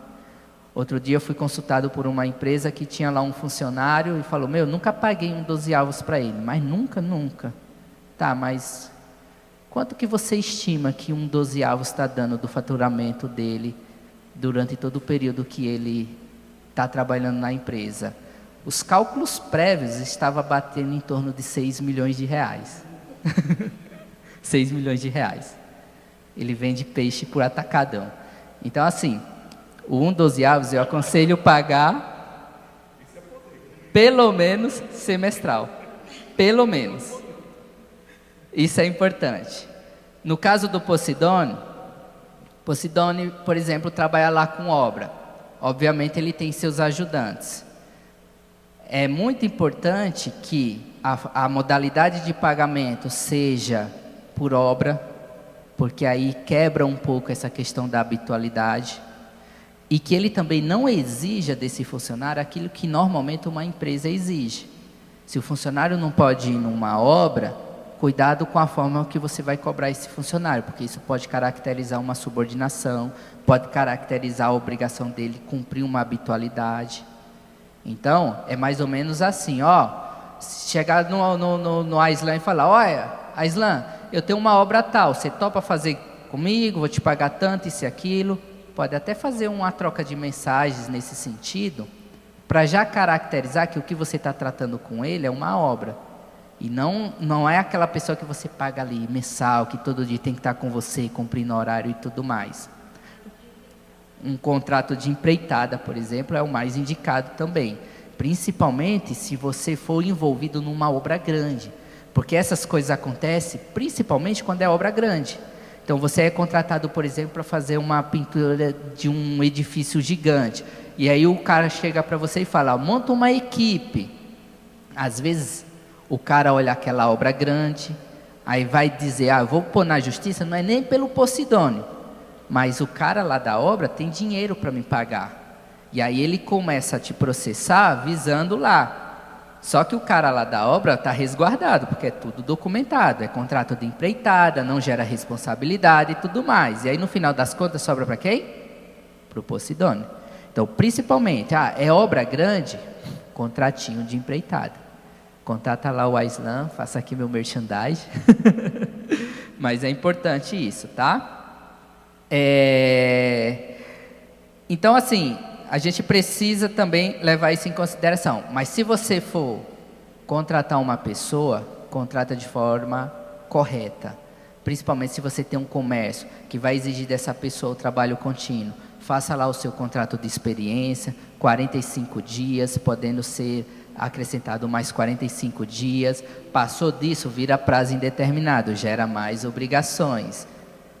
Outro dia eu fui consultado por uma empresa que tinha lá um funcionário e falou: meu, nunca paguei 1/12 para ele, mas nunca. Tá, mas quanto que você estima que 1/12 está dando do faturamento dele durante todo o período que ele está trabalhando na empresa? Os cálculos prévios estavam batendo em torno de 6 milhões de reais. 6 milhões de reais. Ele vende peixe por atacadão. Então, assim, o 1/12 eu aconselho pagar pelo menos semestral. Pelo menos. Isso é importante. No caso do Posidônio, por exemplo, trabalha lá com obra. Obviamente ele tem seus ajudantes. É muito importante que a modalidade de pagamento seja por obra, porque aí quebra um pouco essa questão da habitualidade. E que ele também não exija desse funcionário aquilo que normalmente uma empresa exige. Se o funcionário não pode ir numa obra, cuidado com a forma que você vai cobrar esse funcionário, porque isso pode caracterizar uma subordinação, pode caracterizar a obrigação dele cumprir uma habitualidade. Então, é mais ou menos assim, ó, chegar no Aislan e falar: olha, Aislan, eu tenho uma obra tal, você topa fazer comigo, vou te pagar tanto, isso e aquilo. Pode até fazer uma troca de mensagens nesse sentido, para já caracterizar que o que você está tratando com ele é uma obra. E não é aquela pessoa que você paga ali mensal, que todo dia tem que estar com você, cumprindo horário e tudo mais. Um contrato de empreitada, por exemplo, é o mais indicado também. principalmente se você for envolvido numa obra grande, porque essas coisas acontecem principalmente quando é obra grande. Então você é contratado, por exemplo, para fazer uma pintura de um edifício gigante, e aí o cara chega para você e fala, monta uma equipe. Às vezes o cara olha aquela obra grande, aí vai dizer, eu vou pôr na justiça, não é nem pelo Posidônio, mas o cara lá da obra tem dinheiro para me pagar. E aí ele começa a te processar visando lá. Só que o cara lá da obra está resguardado, porque é tudo documentado, é contrato de empreitada, não gera responsabilidade e tudo mais. E aí no final das contas sobra para quem? Para o Posidônio. Então principalmente, é obra grande, contratinho de empreitada. Contrata lá o Aislan, faça aqui meu merchandising. Mas é importante isso, tá? Então assim, a gente precisa também levar isso em consideração. Mas se você for contratar uma pessoa, contrata de forma correta. Principalmente se você tem um comércio que vai exigir dessa pessoa o trabalho contínuo. Faça lá o seu contrato de experiência, 45 dias, podendo ser acrescentado mais 45 dias. Passou disso, vira prazo indeterminado, gera mais obrigações.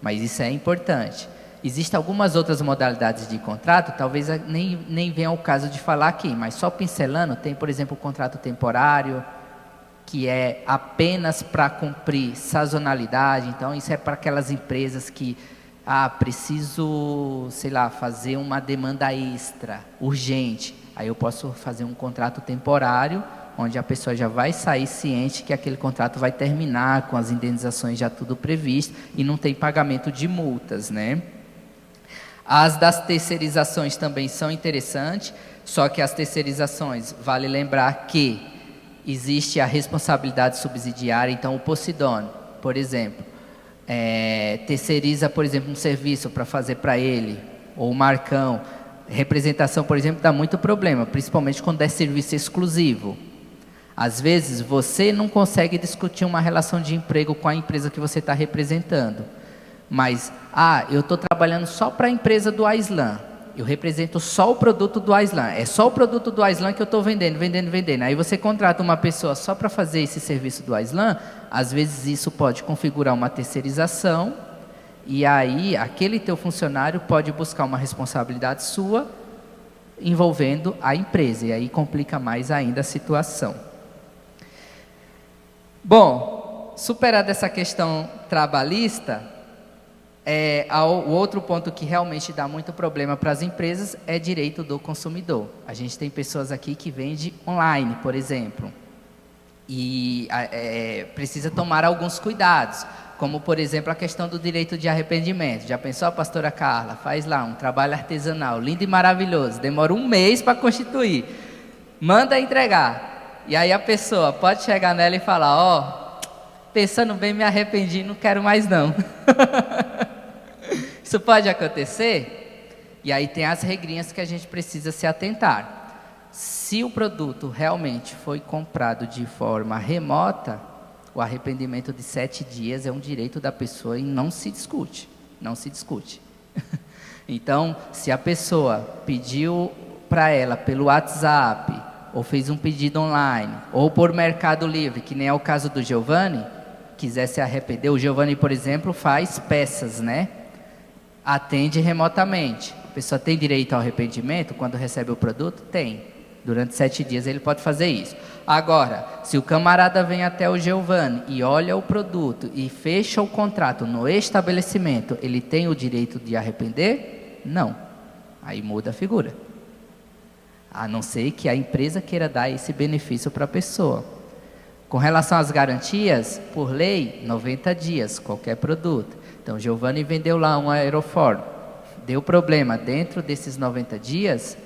Mas isso é importante. Existem algumas outras modalidades de contrato, talvez nem venha ao caso de falar aqui, mas só pincelando, tem, por exemplo, o contrato temporário, que é apenas para cumprir sazonalidade. Então, isso é para aquelas empresas que, preciso, sei lá, fazer uma demanda extra, urgente. Aí eu posso fazer um contrato temporário, onde a pessoa já vai sair ciente que aquele contrato vai terminar, com as indenizações já tudo previsto, e não tem pagamento de multas, né? As das terceirizações também são interessantes, só que as terceirizações, vale lembrar que existe a responsabilidade subsidiária. Então o Posidônio, por exemplo, terceiriza, por exemplo, um serviço para fazer para ele, ou o Marcão. Representação, por exemplo, dá muito problema, principalmente quando é serviço exclusivo. Às vezes você não consegue discutir uma relação de emprego com a empresa que você está representando. Mas, eu estou trabalhando só para a empresa do Aislan. Eu represento só o produto do Aislan. É só o produto do Aislan que eu estou vendendo. Aí você contrata uma pessoa só para fazer esse serviço do Aislan. Às vezes isso pode configurar uma terceirização. E aí aquele teu funcionário pode buscar uma responsabilidade sua envolvendo a empresa. E aí complica mais ainda a situação. Bom, superada essa questão trabalhista, o outro ponto que realmente dá muito problema para as empresas é direito do consumidor. A gente tem pessoas aqui que vendem online, por exemplo, e precisa tomar alguns cuidados, como por exemplo a questão do direito de arrependimento. Já pensou, a pastora Carla? Faz lá um trabalho artesanal, lindo e maravilhoso, demora 1 mês para constituir, manda entregar, e aí a pessoa pode chegar nela e falar, pensando bem, me arrependi, não quero mais não. Isso pode acontecer, e aí tem as regrinhas que a gente precisa se atentar. Se o produto realmente foi comprado de forma remota, o arrependimento de 7 dias é um direito da pessoa e não se discute, Então, se a pessoa pediu para ela pelo WhatsApp, ou fez um pedido online, ou por Mercado Livre, que nem é o caso do Giovanni, quiser se arrepender, o Giovanni, por exemplo, faz peças, né? Atende remotamente. A pessoa tem direito ao arrependimento quando recebe o produto? Tem. Durante 7 dias ele pode fazer isso. Agora, se o camarada vem até o Giovanni e olha o produto e fecha o contrato no estabelecimento, ele tem o direito de arrepender? Não. Aí muda a figura. A não ser que a empresa queira dar esse benefício para a pessoa. Com relação às garantias, por lei, 90 dias, qualquer produto. Então, Giovanni vendeu lá um aeroforno, deu problema. Dentro desses 90 dias,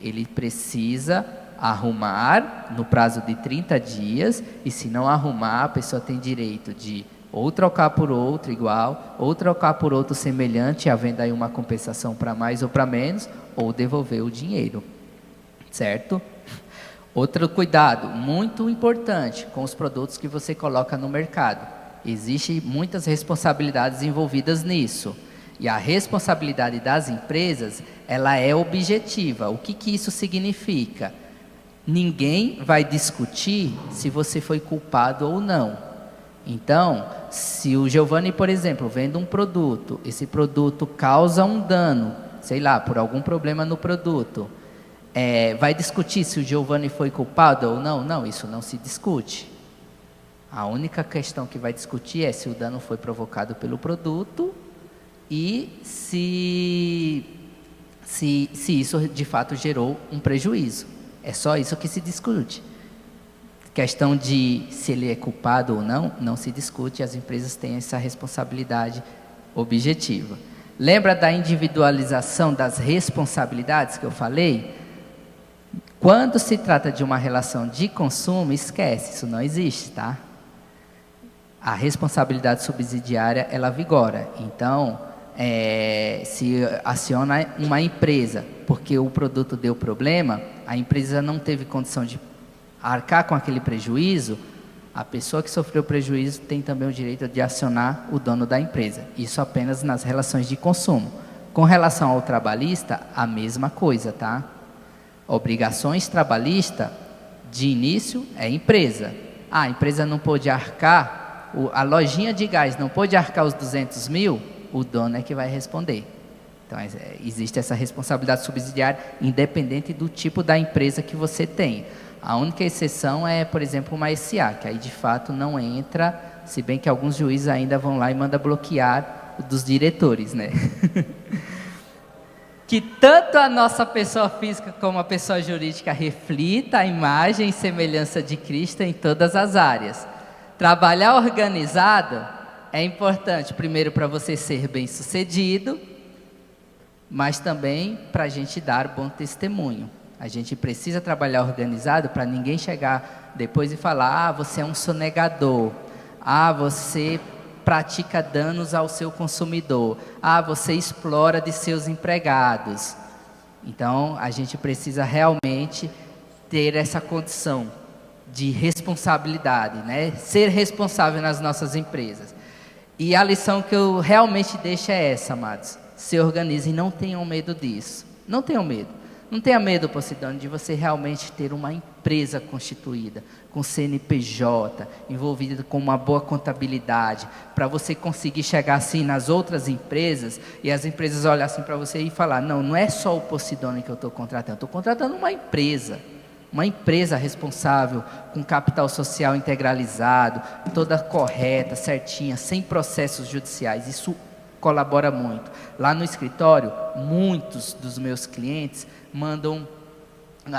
ele precisa arrumar no prazo de 30 dias, e se não arrumar, a pessoa tem direito de ou trocar por outro igual, ou trocar por outro semelhante, havendo aí uma compensação para mais ou para menos, ou devolver o dinheiro, certo? Outro cuidado muito importante com os produtos que você coloca no mercado. Existem muitas responsabilidades envolvidas nisso. E a responsabilidade das empresas, ela é objetiva. O que isso significa? Ninguém vai discutir se você foi culpado ou não. Então, se o Giovanni, por exemplo, vende um produto, esse produto causa um dano, sei lá, por algum problema no produto, vai discutir se o Giovanni foi culpado ou não? Não, isso não se discute. A única questão que vai discutir é se o dano foi provocado pelo produto e se isso de fato gerou um prejuízo. É só isso que se discute. Questão de se ele é culpado ou não, não se discute. As empresas têm essa responsabilidade objetiva. Lembra da individualização das responsabilidades que eu falei? Quando se trata de uma relação de consumo, esquece, isso não existe, tá? A responsabilidade subsidiária, ela vigora. Então, se aciona uma empresa porque o produto deu problema, a empresa não teve condição de arcar com aquele prejuízo, a pessoa que sofreu prejuízo tem também o direito de acionar o dono da empresa. Isso apenas nas relações de consumo. Com relação ao trabalhista, a mesma coisa, tá? Obrigações trabalhistas, de início, é empresa. A empresa não pôde arcar, a lojinha de gás não pôde arcar os 200 mil, o dono é que vai responder. Então, existe essa responsabilidade subsidiária, independente do tipo da empresa que você tem. A única exceção é, por exemplo, uma SA, que aí de fato não entra, se bem que alguns juízes ainda vão lá e mandam bloquear dos diretores, né? Que tanto a nossa pessoa física como a pessoa jurídica reflita a imagem e semelhança de Cristo em todas as áreas. Trabalhar organizado é importante, primeiro, para você ser bem-sucedido, mas também para a gente dar bom testemunho. A gente precisa trabalhar organizado para ninguém chegar depois e falar: você é um sonegador, você pratica danos ao seu consumidor, você explora de seus empregados. Então, a gente precisa realmente ter essa condição de responsabilidade, né? Ser responsável nas nossas empresas. E a lição que eu realmente deixo é essa, amados: se organizem, não tenham medo disso. Não tenham medo. Não tenha medo, Posidônio, de você realmente ter uma empresa constituída, com CNPJ, envolvida com uma boa contabilidade, para você conseguir chegar assim nas outras empresas, e as empresas olhar assim para você e falar: não é só o Posidônio que eu estou contratando, estou contratando uma empresa responsável, com capital social integralizado, toda correta, certinha, sem processos judiciais. Isso colabora muito. Lá no escritório, muitos dos meus clientes mandam,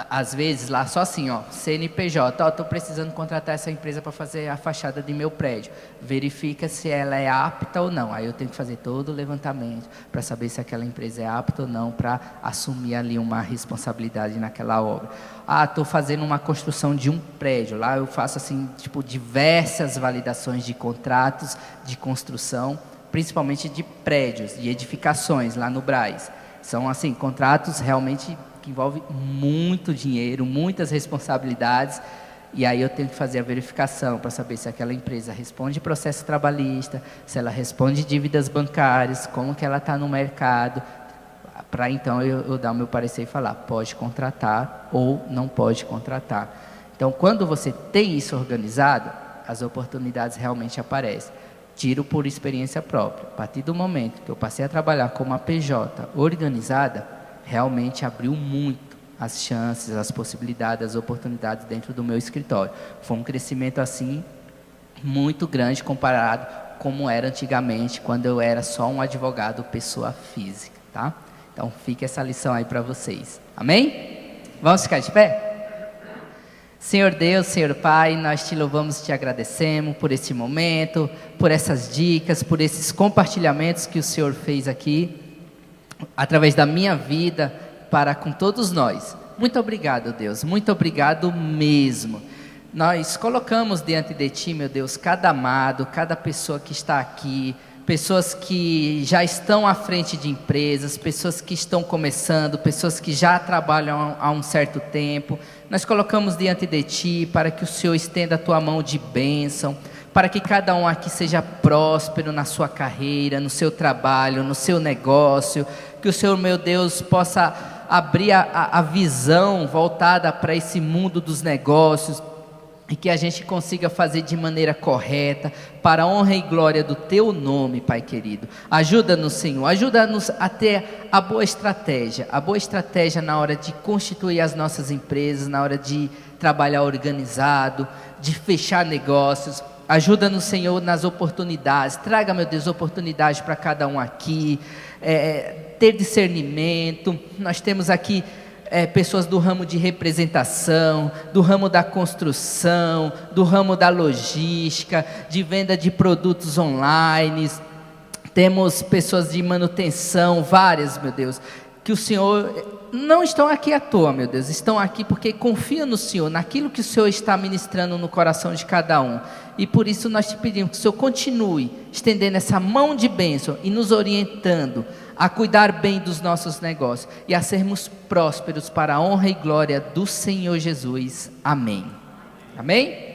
às vezes, lá só assim, CNPJ, estou precisando contratar essa empresa para fazer a fachada de meu prédio. Verifica se ela é apta ou não. Aí eu tenho que fazer todo o levantamento para saber se aquela empresa é apta ou não, para assumir ali uma responsabilidade naquela obra. Estou fazendo uma construção de um prédio. Lá eu faço assim, diversas validações de contratos de construção, principalmente de prédios, de edificações lá no Brás. São assim, contratos realmente que envolvem muito dinheiro, muitas responsabilidades, e aí eu tenho que fazer a verificação para saber se aquela empresa responde processo trabalhista, se ela responde dívidas bancárias, como que ela está no mercado, para então eu dar o meu parecer e falar: pode contratar ou não pode contratar. Então, quando você tem isso organizado, as oportunidades realmente aparecem. Tiro por experiência própria. A partir do momento que eu passei a trabalhar com uma PJ organizada, realmente abriu muito as chances, as possibilidades, as oportunidades dentro do meu escritório. Foi um crescimento assim muito grande comparado como era antigamente, quando eu era só um advogado pessoa física, tá? Então fica essa lição aí para vocês. Amém? Vamos ficar de pé? Senhor Deus, Senhor Pai, nós te louvamos e te agradecemos por esse momento, por essas dicas, por esses compartilhamentos que o Senhor fez aqui, através da minha vida, para com todos nós. Muito obrigado, Deus, muito obrigado mesmo. Nós colocamos diante de Ti, meu Deus, cada amado, cada pessoa que está aqui, pessoas que já estão à frente de empresas, pessoas que estão começando, pessoas que já trabalham há um certo tempo. Nós colocamos diante de Ti para que o Senhor estenda a Tua mão de bênção, para que cada um aqui seja próspero na sua carreira, no seu trabalho, no seu negócio, que o Senhor, meu Deus, possa abrir a visão voltada para esse mundo dos negócios, e que a gente consiga fazer de maneira correta, para a honra e glória do Teu nome, Pai querido. Ajuda-nos, Senhor, ajuda-nos a ter a boa estratégia na hora de constituir as nossas empresas, na hora de trabalhar organizado, de fechar negócios. Ajuda-nos, Senhor, nas oportunidades. Traga, meu Deus, oportunidade para cada um aqui, ter discernimento. Nós temos aqui pessoas do ramo de representação, do ramo da construção, do ramo da logística, de venda de produtos online. Temos pessoas de manutenção, várias, meu Deus, que o Senhor não estão aqui à toa, meu Deus, estão aqui porque confiam no Senhor, naquilo que o Senhor está ministrando no coração de cada um. E por isso nós te pedimos que o Senhor continue estendendo essa mão de bênção e nos orientando a cuidar bem dos nossos negócios e a sermos prósperos para a honra e glória do Senhor Jesus. Amém. Amém?